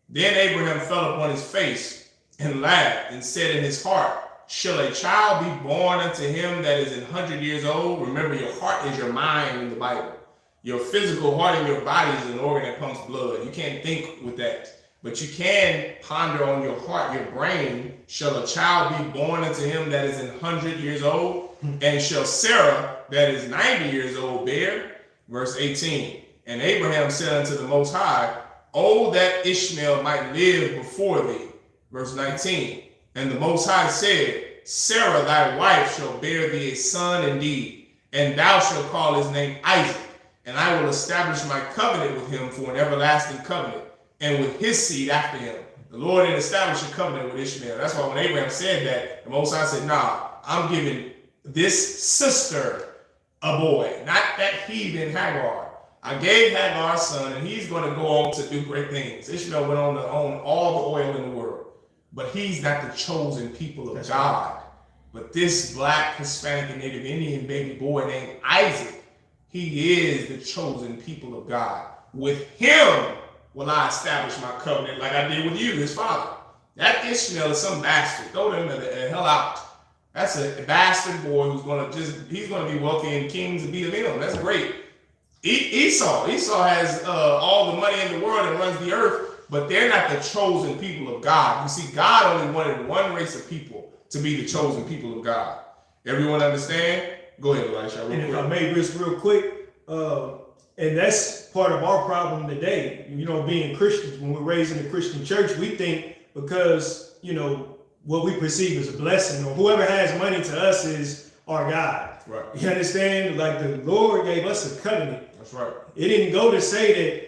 Then Abraham fell upon his face and laughed and said in his heart, shall a child be born unto him that is 100 years old? Remember, your heart is your mind in the Bible. Your physical heart in your body is an organ that pumps blood. You can't think with that. But you can ponder on your heart, your brain. Shall a child be born unto him that is 100 years old? And shall Sarah that is 90 years old bear? Verse 18. And Abraham said unto the Most High, oh, that Ishmael might live before thee. Verse 19. And the Most High said, Sarah thy wife shall bear thee a son indeed, and thou shalt call his name Isaac. And I will establish my covenant with him for an everlasting covenant, and with his seed after him. The Lord didn't establish a covenant with Ishmael. That's why when Abraham said that, the Most High said, nah, I'm giving this sister a boy, not that heathen Hagar. I gave Hagar a son, and he's going to go on to do great things. Ishmael went on to own all the oil in the world, but he's not the chosen people of God. Right. But this black, Hispanic, and Native Indian baby boy named Isaac, he is the chosen people of God. With him will I establish my covenant like I did with you, his father. That Ishmael is some bastard. Throw him the hell out. That's a bastard boy who's he's going to be wealthy and kings to be of him. That's great. Esau has all the money in the world and runs the earth, but they're not the chosen people of God. You see, God only wanted one race of people to be the chosen people of God. Everyone understand? Go ahead, Elisha. And if I may just real quick, and that's part of our problem today, being Christians. When we're raised in the Christian church, we think because, what we perceive as a blessing, or whoever has money to us is our God. Right. You understand? Like the Lord gave us a covenant. That's right. It didn't go to say that,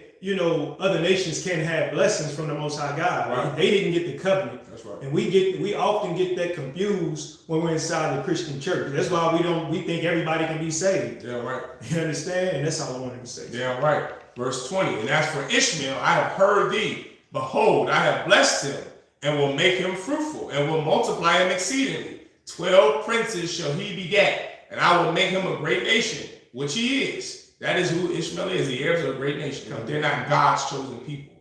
other nations can't have blessings from the Most High God. Right. They didn't get the covenant. That's right. And we often get that confused when we're inside the Christian church. That's why we think everybody can be saved. Yeah, right. You understand? And that's all I wanted to say. Yeah, right. Verse 20. And as for Ishmael, I have heard thee. Behold, I have blessed him, and will make him fruitful, and will multiply him exceedingly. 12 princes shall he beget, and I will make him a great nation, which he is. That is who Ishmael is, the heirs of a great nation. They're not God's chosen people.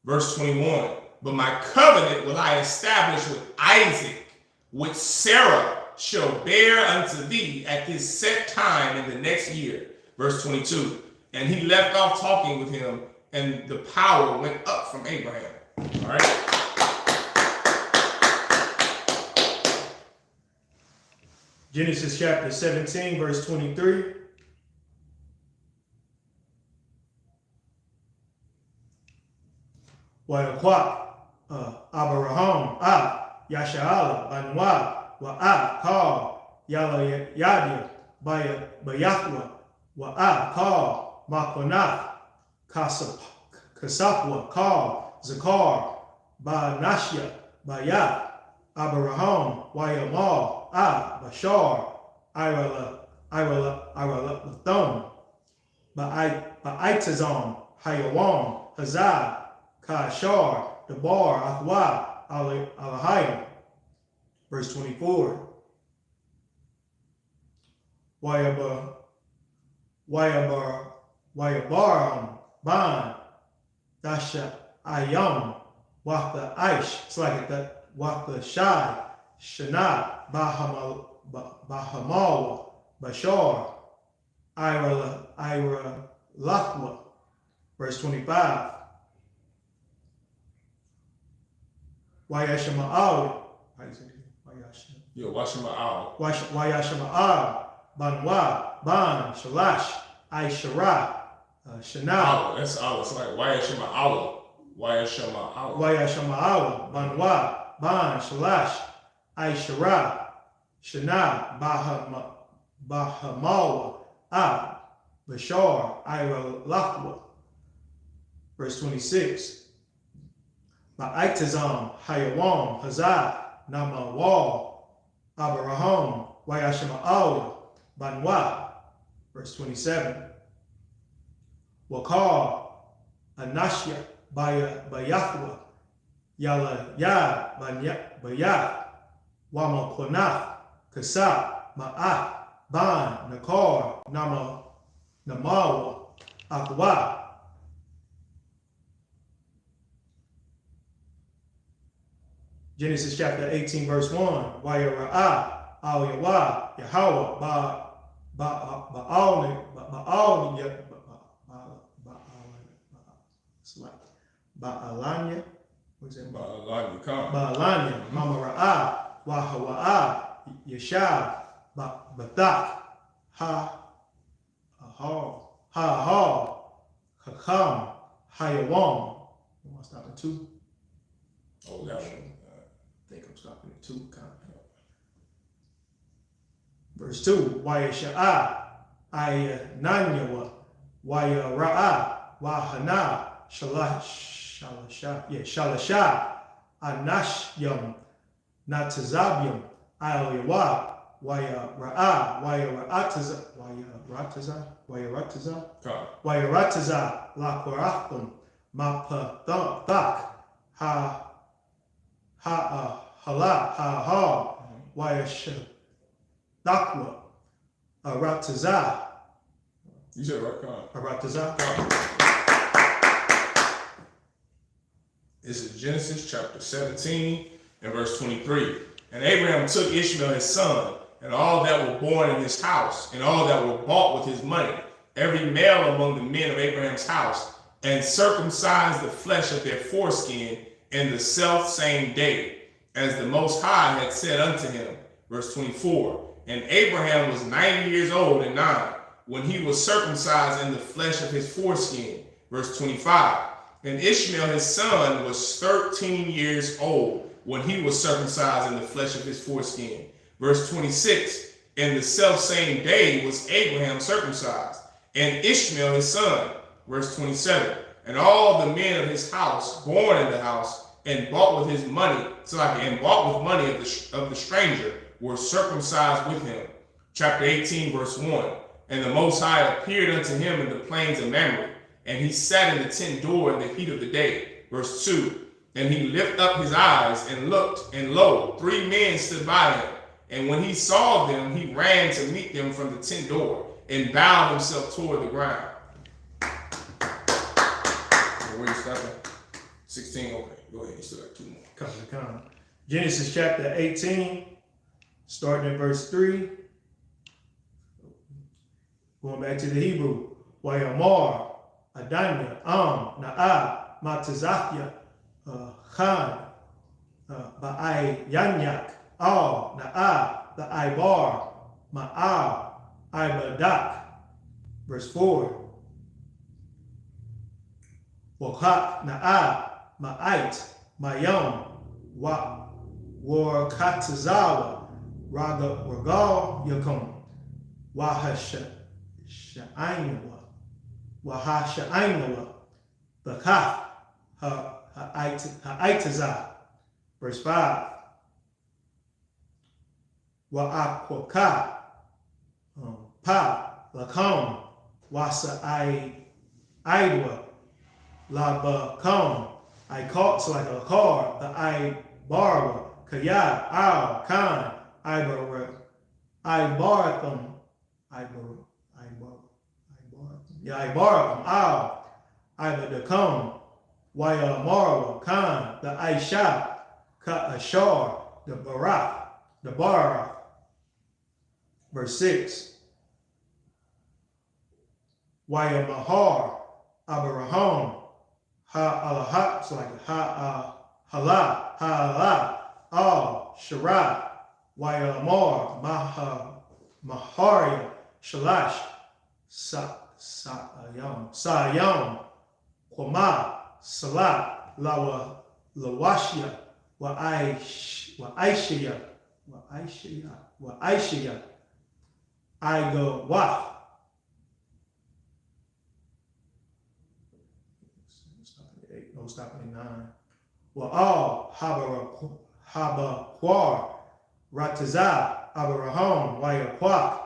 Verse 21. But my covenant will I establish with Isaac, which Sarah shall bear unto thee at this set time in the next year. Verse 22. And he left off talking with him, and the power went up from Abraham. All right. Genesis chapter 17, verse 23. Wa'akwak Abraham Yasha'ala Banwa Wa'a Kal Yala Yadia Bayahwa Wa'a Kal Makonach Kasapwa Kal Zakar Banashya Bayah Abraham Wayamal Bashar Irala Thon Ba'itazam Hayawam Hazah Kashar, Debar, Athwa, Alahayim. Verse 24. Wayabaram, Ban, Dasha, Ayam, Wafta Aish, it's like that, Wafta Shai, Shana, Bahamawa, Bashar, Ira Lathwa. Verse 25. Wayashama'al. How do you say it? Yeah, Washama'al. Wayashama'al. Banwa. Ban. Shalash. Aishara. Shana. That's Allah. It's like Wayashama'al. Wayashama'al. Wayashama'al. Banwa. Ban. Shalash. Aishara. Shana. Bahamawa. Bashar. Ira Lathwa. Verse 26. Ba'itazam, Hayawam, Hazah, Namawal, Abraham, Wayashima'al, Banwa. Verse 27. Wakar, Anashya, Bayathwa, Yala Ya, Bayah, Wama Konaf, Kasab, Ma'ah, Ban, Nakar, Namawa, Athwa, Genesis chapter 18, verse 1. Wayara'ah, al Yahweh, Yahweh, Ba'alanya, what is that? Ba'alanya, Mama Ra'ah, Wahawa'ah, Yeshab, Bathak, Hakam, Hayawam. Am I stopping at 2? Oh, that one. I think I'm stopping at 2. Verse 2. Wayasha'ah, Ayananyawa, Wayara'ah, Wahana, Shalasha, Anashyam, Natazabium, Ayawa, Wayarataza, Lakwarathum, Mapathak, Wayashadakwa, Arataza. You said right, Con. Arataza. This is Genesis chapter 17 and verse 23. And Abraham took Ishmael his son, and all that were born in his house, and all that were bought with his money, every male among the men of Abraham's house, and circumcised the flesh of their foreskin in the self same day, as the Most High had said unto him. Verse 24. And Abraham was 90 years old and 9, when he was circumcised in the flesh of his foreskin. Verse 25. And Ishmael his son was 13 years old when he was circumcised in the flesh of his foreskin. Verse 26. In the selfsame day was Abraham circumcised, and Ishmael his son. Verse 27. And all the men of his house, born in the house, and bought with his money, and bought with money of the stranger, were circumcised with him. Chapter 18, verse 1. And the Most High appeared unto him in the plains of Mamre, and he sat in the tent door in the heat of the day. Verse 2. And he lifted up his eyes and looked, and lo, 3 men stood by him. And when he saw them, he ran to meet them from the tent door, and bowed himself toward the ground. Where you stopping? 16, okay. Go ahead, you still got 2 more. Come. Genesis chapter 18, starting at verse 3. Going back to the Hebrew. Wayamar, Adanya, Na'ah, Matazafya, Khan, Ba'ai Yanyak, Al, Na'ah, the Ibar, Ma'al, Ibadak. Verse 4. Wakak, Na'ah, Ma'ait, Mayom, Warkatazawa, Ragal Yakum, Wahasha'ainawa, Bakaf, Ha'aitaza. Verse 5. Wa'akwaka, Pa, Lakam, Wasa'aidwa, Labakam, I caught so like a car, the I barwa, Kaya, Al, Khan, Ibarathum, Al, Ibadakam, Waya Marwa, Khan, the Aisha, Ka Ashar, the Barak. Verse 6. Waya Mahar, Abraham, Ha-alahat, so like Ha-ala, Al, Sharat, Wayamar, Maharia, Shalash, Sayam, Kwama, Salat, Lawashia, Wa'aishia, Igawah. No stopping at 9. Wa'al, Habaquar, Ratazah, Abraham, Wayaquak,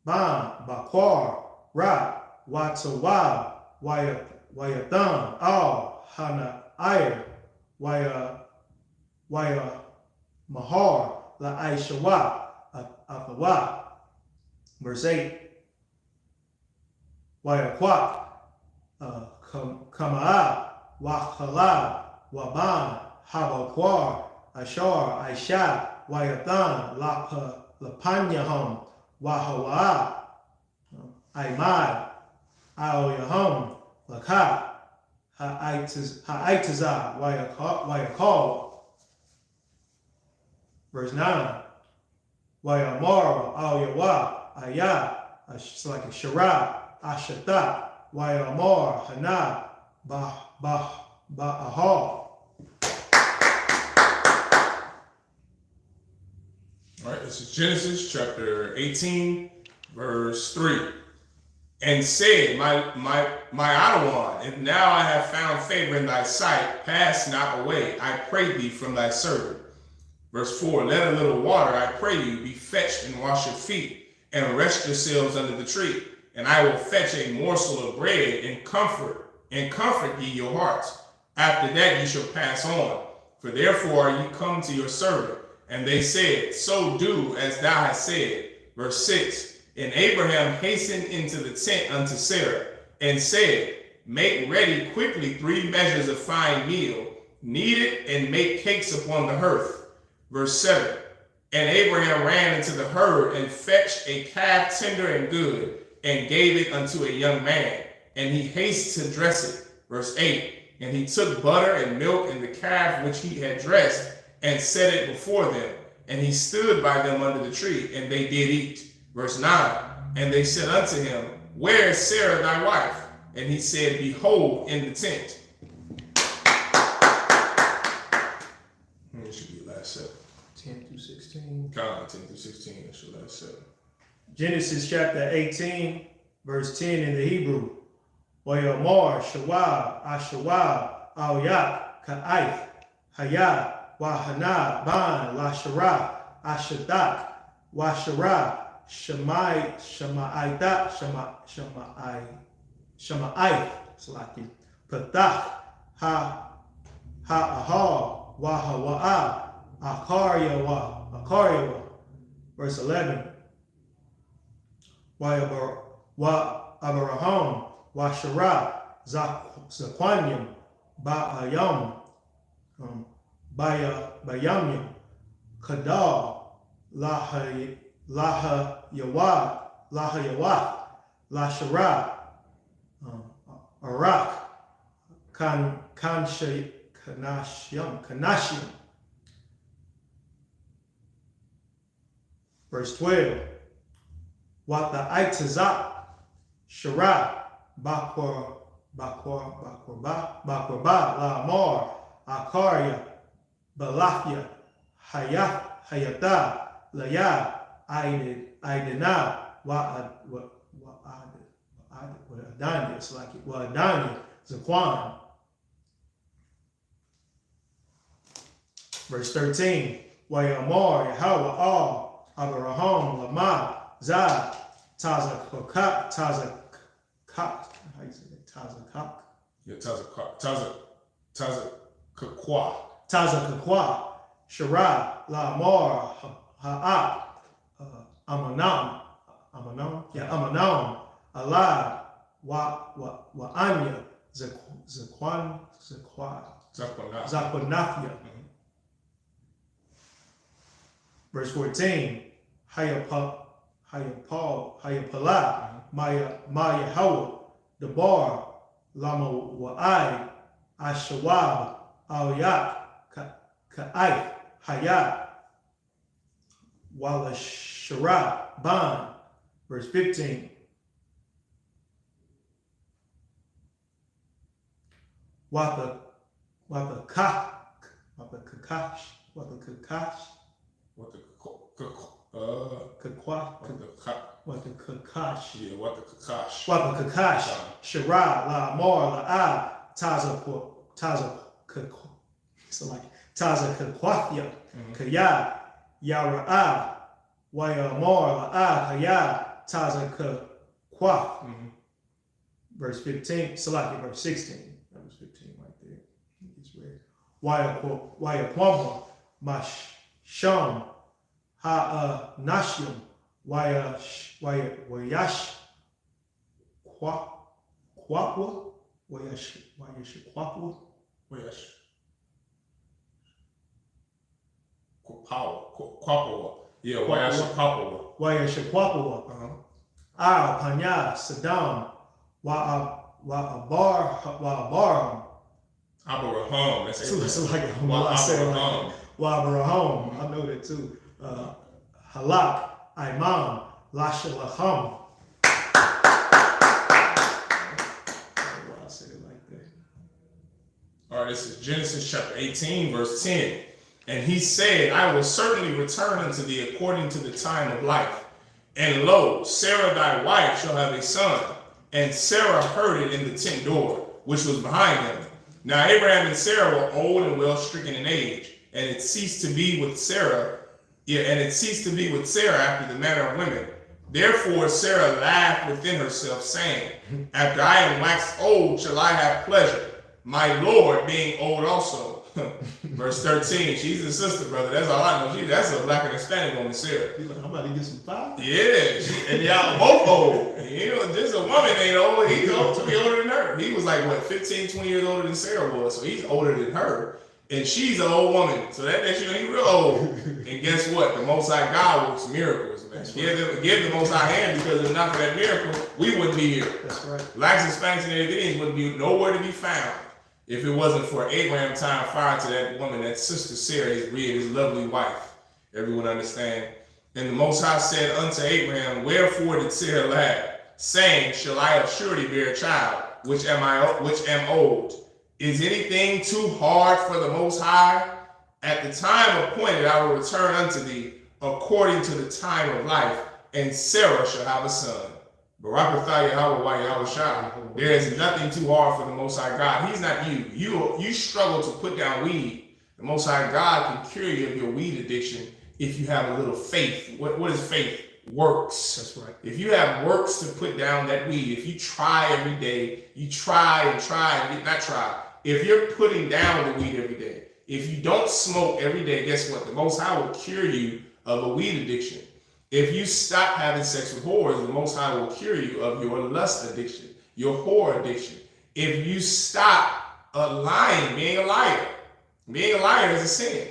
Ban, Baquar, Rat, Watawab, Wayatham, Al, Hana Ayer, Waya Mahar, La Aishawa, Afawa. Verse 8. Wayaquak, Kama'ah, Wakhala, Waban, Habaquar, Ashar, Aisha, Wayathan, Lapanyahum, Wahawa, Aimad, Aoyahum, Laka, Ha'aitazah, Wayakal. Verse 9. Wayamara, Al-Yawa, Ayah, it's like a Shara, Ashata, Wayamar, Hana, Ba'ahal. All right, this is Genesis chapter 18, verse 3. And said, my Adawan, if now I have found favor in thy sight, pass not away, I pray thee, from thy servant. Verse 4, let a little water, I pray you, be fetched and wash your feet, and rest yourselves under the tree. And I will fetch a morsel of bread and comfort ye your hearts. After that ye shall pass on. For therefore are ye come to your servant. And they said, so do as thou hast said. Verse 6, and Abraham hastened into the tent unto Sarah, and said, make ready quickly 3 measures of fine meal, knead it, and make cakes upon the hearth. Verse 7, and Abraham ran into the herd, and fetched a calf tender and good, and gave it unto a young man, and he hasted to dress it. Verse 8, and he took butter and milk and the calf which he had dressed, and set it before them, and he stood by them under the tree, and they did eat. Verse 9, and they said unto him, where is Sarah thy wife? And he said, behold, in the tent. It should be last 7. 10 through 16. 10 through 16, it should last 7. Genesis chapter 18, verse 10 in the Hebrew. Wayamar, Shawab, Ashawab, Al-Yak, Ka'aif, Hayat, Wahana, Ban, Lashara, Ashadak, Washara, Shema'aita, Shema'ai, Salaki, Patach, Ha'ahar, Wahawa'a, Akaryawa. Verse 11. Wa'abaraham, Washara, Zaquanium, Ba'ayam, Bayamyam, Kadar, Lahayawat, Lashara, Arak, Kanashiam. Verse 12. What the Aitazak, Shara, Bakwaba, Lamar, Akarya, Balafia, Hayata, Laya, Aidina, Adania, it's like it was Adania, Zaquan. Verse 13, Wayamar, Yahweh, Al, Abraham, Lama, Zad, Tazakak, how you say that? Tazakak? Yeah, Tazakakwa. Tazakakwa, Shara, Lamar, Ha'at, Amanam, Alad, Wa'anya, Zaquanathia. Verse 14, Hayapala, Maya Hawa, Debar, Lama Wa'ai, Ashawab, Al-Yak, Ka'aif, Hayat, Wala Shara, Ban. Verse 15. Wata Kakash. Shara, La Mor, La Taza, so like Taza Kakwathia, Kaya, Yara, Wayamor, La Kaya, Taza Kakwath. Verse 15, Salaki, verse 16. That was 15 right there. It's read. Wayakwamba, Masham, Nashim, Wayash, Kwapwa, Wayash Kwapwa, Quapawa. Yeah, Wayashaquapawa. Wayashaquapawa. Al, Panya, Saddam, Wa'abaram. Abraham. That's it. It's like Wa'abaraham. Wa'abaraham. I know that too. Halak, Imam, Lashalaham. Why I said it like that? All right, this is Genesis chapter 18, verse 10. And he said, I will certainly return unto thee according to the time of life. And lo, Sarah thy wife shall have a son. And Sarah heard it in the tent door, which was behind him. Now Abraham and Sarah were old and well stricken in age, and it ceased to be with Sarah, after the manner of women. Therefore Sarah laughed within herself, saying, after I am waxed old shall I have pleasure, my Lord being old also. Verse 13, she's a sister, brother. That's all I know. That's a black and Hispanic woman, Sarah. He's like, I'm about to get some fire. Yeah, and y'all both old. You know, just a woman ain't old. He's to be older than her. He was like, what, 15, 20 years older than Sarah was. So he's older than her. And she's an old woman. So that makes you know he's real old. And guess what? The Most High God works miracles, man. Give the Most High hand, because if not for that miracle, we wouldn't be here. That's right. Blacks, Hispanics, and Indians wouldn't be nowhere to be found if it wasn't for Abraham time prior to that woman, that sister Sarah, his lovely wife. Everyone understand? And the Most High said unto Abraham, wherefore did Sarah laugh, saying, shall I of surety bear a child, which am old? Is anything too hard for the Most High? At the time appointed I will return unto thee according to the time of life, and Sarah shall have a son. Barakatah Yahweh Yahushua. There is nothing too hard for the Most High God. He's not you. You struggle to put down weed. The Most High God can cure you of your weed addiction if you have a little faith. What is faith? Works. That's right. If you have works to put down that weed, if you try every day, you try and not try. If you're putting down the weed every day, if you don't smoke every day, guess what? The Most High will cure you of a weed addiction. If you stop having sex with whores, the Most High will cure you of your lust addiction, your whore addiction. If you stop lying, being a liar is a sin.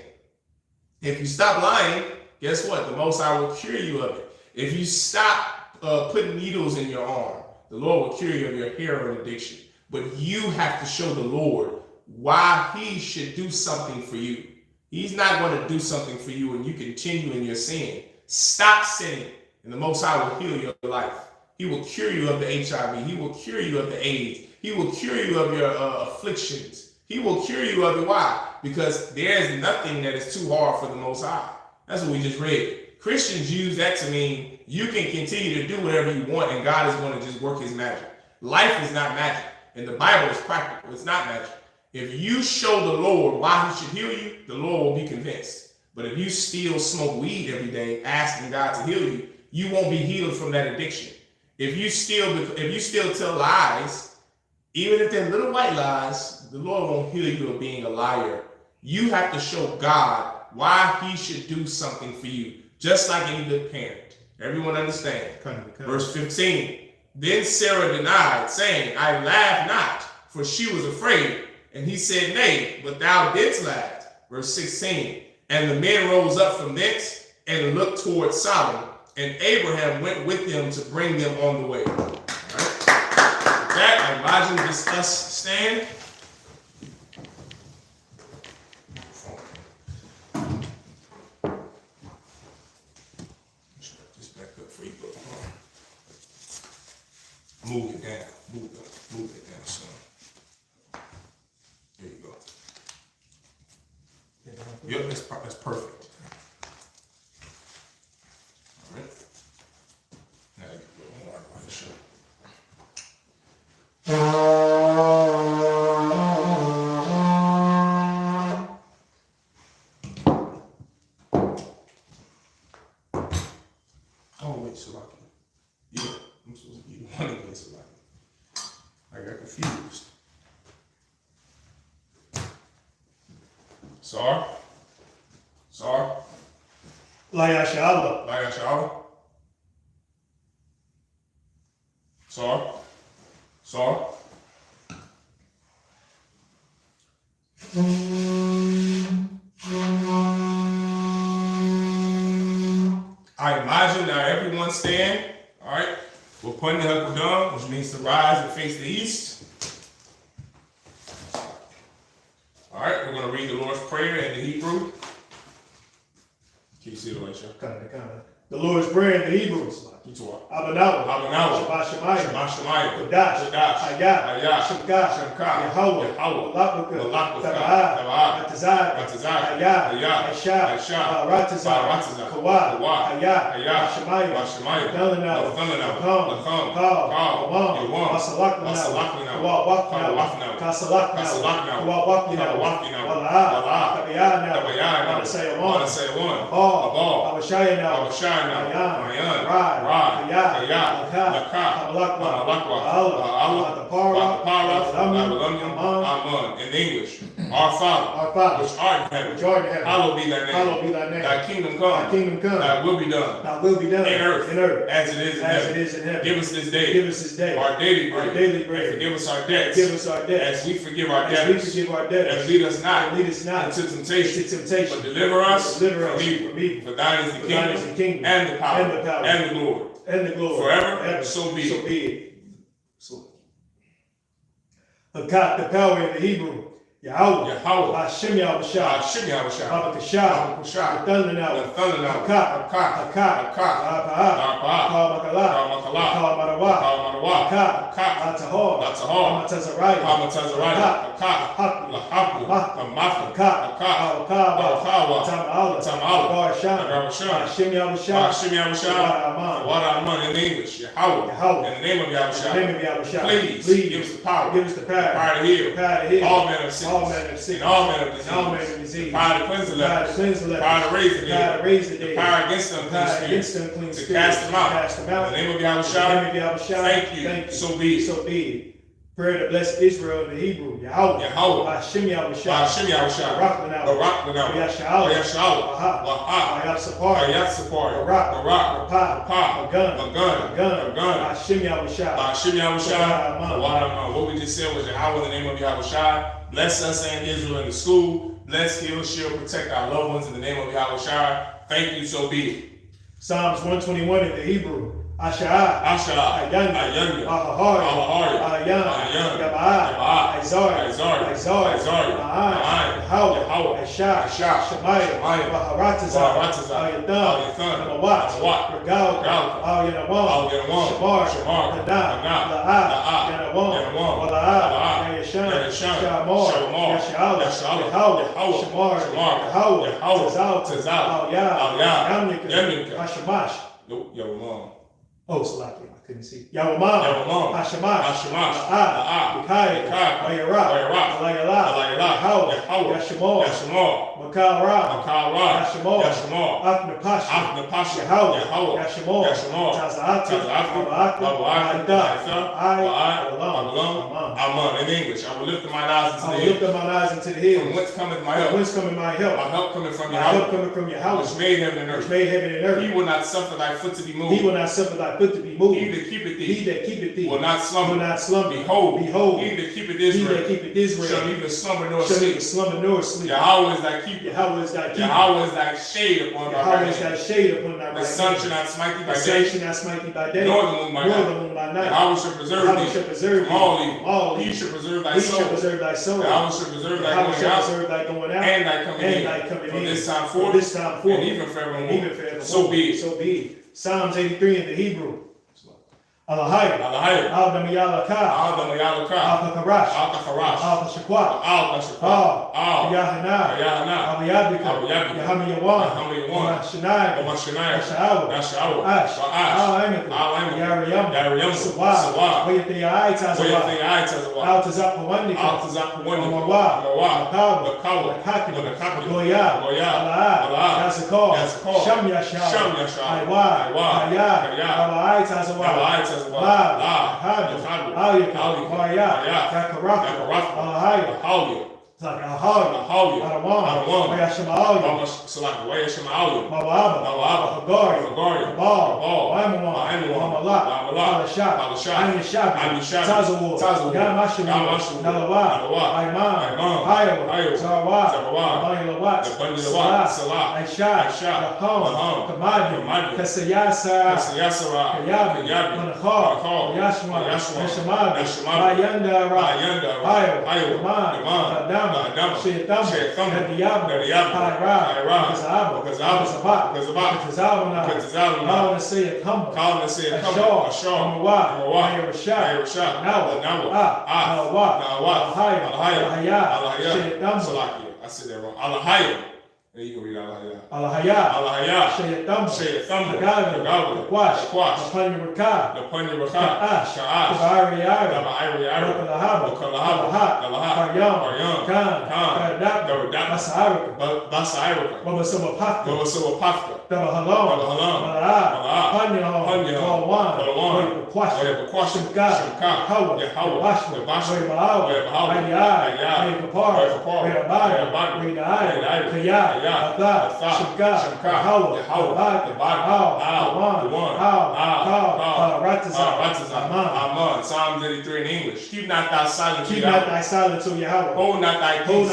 If you stop lying, guess what? The Most High will cure you of it. If you stop putting needles in your arm, the Lord will cure you of your heroin addiction. But you have to show the Lord why he should do something for you. He's not going to do something for you and you continue in your sin. Stop sinning, and the Most High will heal your life. He will cure you of the HIV. He will cure you of the AIDS. He will cure you of your afflictions. He will cure you of it. Why? Because there is nothing that is too hard for the Most High. That's what we just read. Christians use that to mean you can continue to do whatever you want and God is going to just work his magic. Life is not magic, and the Bible is practical. It's not magic. If you show the Lord why he should heal you, the Lord will be convinced. But if you still smoke weed every day, asking God to heal you, you won't be healed from that addiction. If you still tell lies, even if they're little white lies, the Lord won't heal you of being a liar. You have to show God why he should do something for you, just like any good parent. Everyone understand? Verse 15. Then Sarah denied, saying, I laughed not, for she was afraid. And he said, nay, but thou didst laugh. Verse 16. And the men rose up from thence and looked toward Sodom, and Abraham went with them to bring them on the way. All right. With that, I imagine this us stand. Just back up for you, bro. Move it down. Move it down, son. There you go. Yep, that's perfect. All right. Now I get a little more on the show. Oh, wait, Salaki. Yeah, I'm supposed to be one again, Salaki. I got confused. Sar? Layashala. Sar? Dam, which means to rise and face the east. All right, we're going to read the Lord's Prayer in the Hebrew. Can you see the way, Sean? Kind of. The Lord's Prayer in the Hebrew. Abanawa. Shabbat Shemayim. Kodash. Hayah. Shemka. Yahweh. Malakutha. Taba'ah. Batazah. Hayah. Aisha. Baratazah. Kawah. Hayah. Shemayim. Thelanaw. Lakam. Yawam. Masalakna. Kawah. Kasalakna. Kawah. Wala'ah. Tabayana. Manasayawan. Abal. Abashayana. Mayan. Hayah, Lakah, Allah, Amen. In English, Our Father, which art in heaven, hallowed be thy name. Thy kingdom come, thy will be done in earth, as it is in heaven. Give us this day our daily bread, and forgive us our debts, as we forgive our debtors, and lead us not into temptation, but deliver us from evil. For thine is the kingdom, and the power, and the glory. Forever, so be it. Hakat, the power in the Hebrew. Yahweh. Hashem Yahushua. Abakashah. Thelanaw. Hakat. Kawamarawa. Atahor. Amatazariah. Hashem Yahushua. Waraman in English. Yahweh. In the name of Yahushua. Please give us the power. Power to heal. All men of sin. And all manner of disease. Power to cleanse the lepers. Power to raise the dead. Power against unclean spirits. To cast them out. In the name of Yahushua. Thank you. So be it. Prayer to bless Israel in the Hebrew. Yahweh. Hashem Yahushua. Barak Yasha'al. Hayat Barak. Magun. Hashem Yahushua. What we just said was Yahweh in the name of Yahushua. Bless us and Israel in the school. Bless, heal, shield, protect our loved ones in the name of Yahushua. Thank you, so be it. Psalms 121 in the Hebrew. Asha'ah. Ayanda. Ahahari. Ayan. Yaba'ah. Isaiah. Ma'an. Yahweh. Aisha. Shemayim. Baratazah. Ayathan. Namawat. Regal. Al-Yanawam. Shamar. La'ah. Yanawam. Wala'ah. Yashan. Shamar. Yasha'al. Yahweh. Tazal. Yamnika. Hashamash. Yawamam. Oh, Salaki, I couldn't see. Yawamam. Hashamash. Mikhail. Ayara. Alayala. Yashimor. Makara. Yashimor. Afnapasha. Yahweh. Yashimor. Taza'ati. Amen. In English, I will lift up mine eyes into the hills. From whence cometh my help? My help cometh from Yahweh. Which made heaven and earth. He will not suffer thy foot to be moved. He that keepeth thee will not slumber. Behold, he that keepeth Israel shall neither slumber nor sleep. Yahweh is thy keeper. Yahweh is thy shade upon thy right hand. The sun shall not smite thee by day, nor the moon by night. Yahweh shall preserve thee from all evil. He shall preserve thy soul. Yahweh shall preserve thy going out and thy coming in from this time forth and even forevermore. So be it. Psalms 83 in the Hebrew. Alahayim. Al-Damayalaka. Al-Kakarash. Al-Kashakwat. Yahana. Al-Yabika. Yahamiyawan. Shanai. Nasha'awa. Ash. Al-Amika. Yariyam. Sawab. Wayatayai Tazawa. Al-Tazapawandika. Mawa. Makawa. Goya. Yazakor. Sham Yashar. Aywa. Hayah. Tazawa. like Ahalia, Adawan, Wayashimaalia, Salaki, Wayashimaalia, Mawaba, Hagari, Kabal, Waimawan, Malashak, Anishabi, Tazawar, Yamashimu, Nalawa, Aiman, Iowa, Zawa, Banilawat, Salah, Aisha, Laham, Kamadim, Kasayasa, Kayabi, Manachar, Yashma, Nashamabi, Bayanda, Iowa, Adama, Shaytham, Hairab, Kazaba, Kazabana, say humble, Ashar, Mawah, Rashad, Nawa, Alahaya, Salaki. I said that wrong. Alahaya. There you can read Alahaya. Shaytham, Tagawa, Kwash, Napanya Ka'ash, Kabariyari, Karyam, Khan, Basarika, Babasawapaka, Dabahalam, Panya, Kawan, Kwash, Shimka, Hawa, Kaya, Aman. Psalm 33 in English. Keep not thy silence, O Yahweh. Hold not thy peace.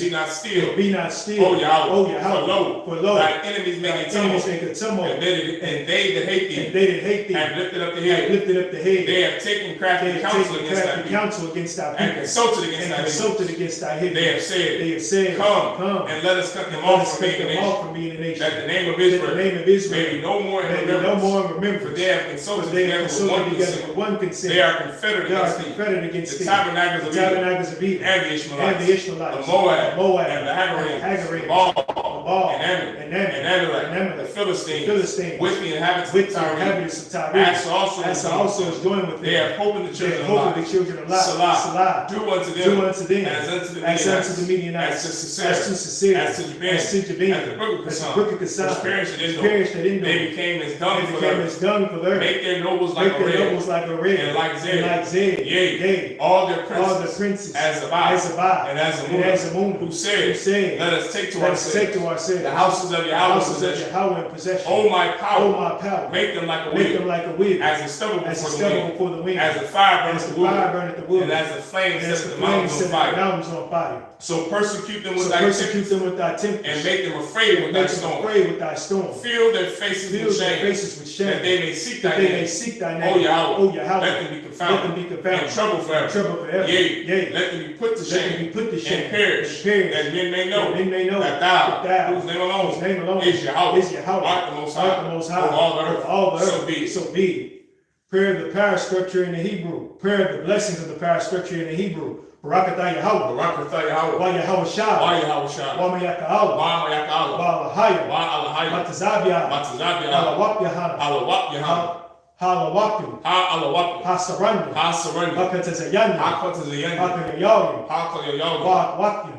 And be not still. O Yahweh. For lo, thy enemies make a tumult. And they that hate thee have lifted up the head. They have taken crafty counsel against thy people. And consulted against thy head. They have said, Come and let us cut them off from being a nation. That the name of Israel may be no more in remembrance. For they have consulted together with one consent. They are confederate against the tabernacles of Eden, and the Ishmaelites, the Moab, and the Hagarenes, Baal, and Amalek, the Philistines, with the inhabitants of Tyre, Asa also is joined with them. They have hope in the children of Lot. Salah, do unto them as unto the Midianites, as to Sisera, as to Jabin, as the brook of Kassan, which perished at Endor. They became as dung for the earth. Make their nobles like a red, and like Zed. Yea, all their princes, as Zabah, and as Amun, who said, Let us take to ourselves the houses of Yahweh in possession. O my power, make them like a wheel, as a stubble before the wind, as the fire burneth the wood, and as the flame sets the mountains on fire. So persecute them with thy tempest, and make them afraid with thy storm. Fill their faces with shame, that they may seek thy name. O Yahweh, let them be confounded, and trouble forever. Yea, let them be put to shame, and perish, that men may know that thou, whose name alone is Yahweh, art the Most High, of all the earth. So be it. Prayer of the power structure in the Hebrew. Prayer of the blessings of the power structure in the Hebrew. Barakatah Yahweh. Wa Yahweh Shah. Wa Mayaka Allah. Wa Alahaya. Matazabia. Alawap Yahana. Halawapu. Hasaranya. Hakatazayanya. Hakayayalim.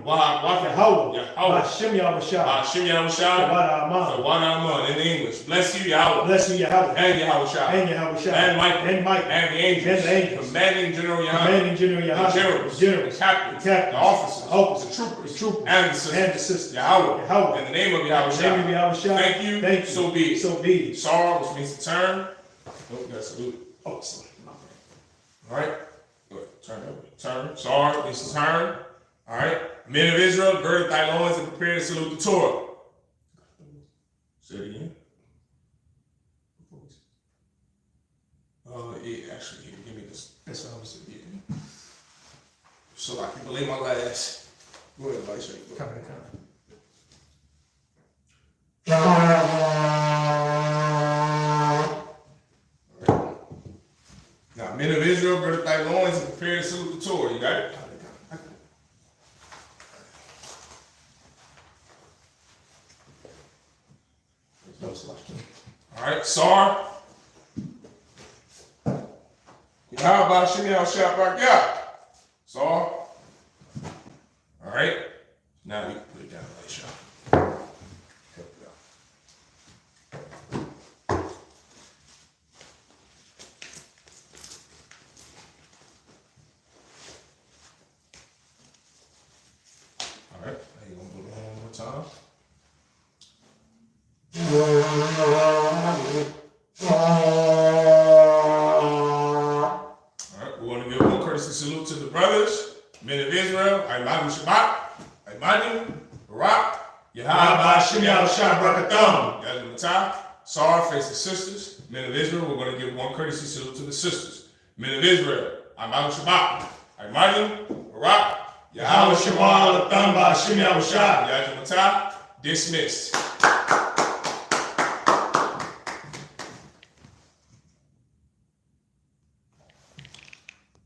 Wa Yahweh. Hashem Yahushua. Wadaman in English. Bless you, Yahweh. And Yahushua. And Mike. And the angels. Commanding General Yahweh. The generals. The captains. The officers. The troopers. And the sisters. Yahweh. In the name of Yahushua. Thank you. So be it. Sar, which means to turn. Nope, that's salute. Oh, sorry. All right. Go ahead. Turn. Sar means to turn. All right. Men of Israel, gird thy loins and prepare to salute the Torah. Say it again. Actually, here, give me this. That's what I was saying. Yeah. So I can belay my last. Go ahead, Vice. Come. Now, men of Israel, gird thy loins and prepare to salute the Torah. You got it? All right, Sar. How about Shimei al-Shabbat? Yeah. Sar. All right. Now you can put it down, Elisha. going to give one courtesy salute to the brothers, men of Israel. Aimadu Shabbat. Aimadu. Barak. Yahweh Shem Yahushua Barakatham. Yadu Matah. Sar, face the sisters. Men of Israel, we're going to give one courtesy salute to the sisters. Men of Israel. Aimadu Shabbat. Aimadu. Barak. Yahweh Shem Yahushua Barakatham. Yadu Matah. Dismissed.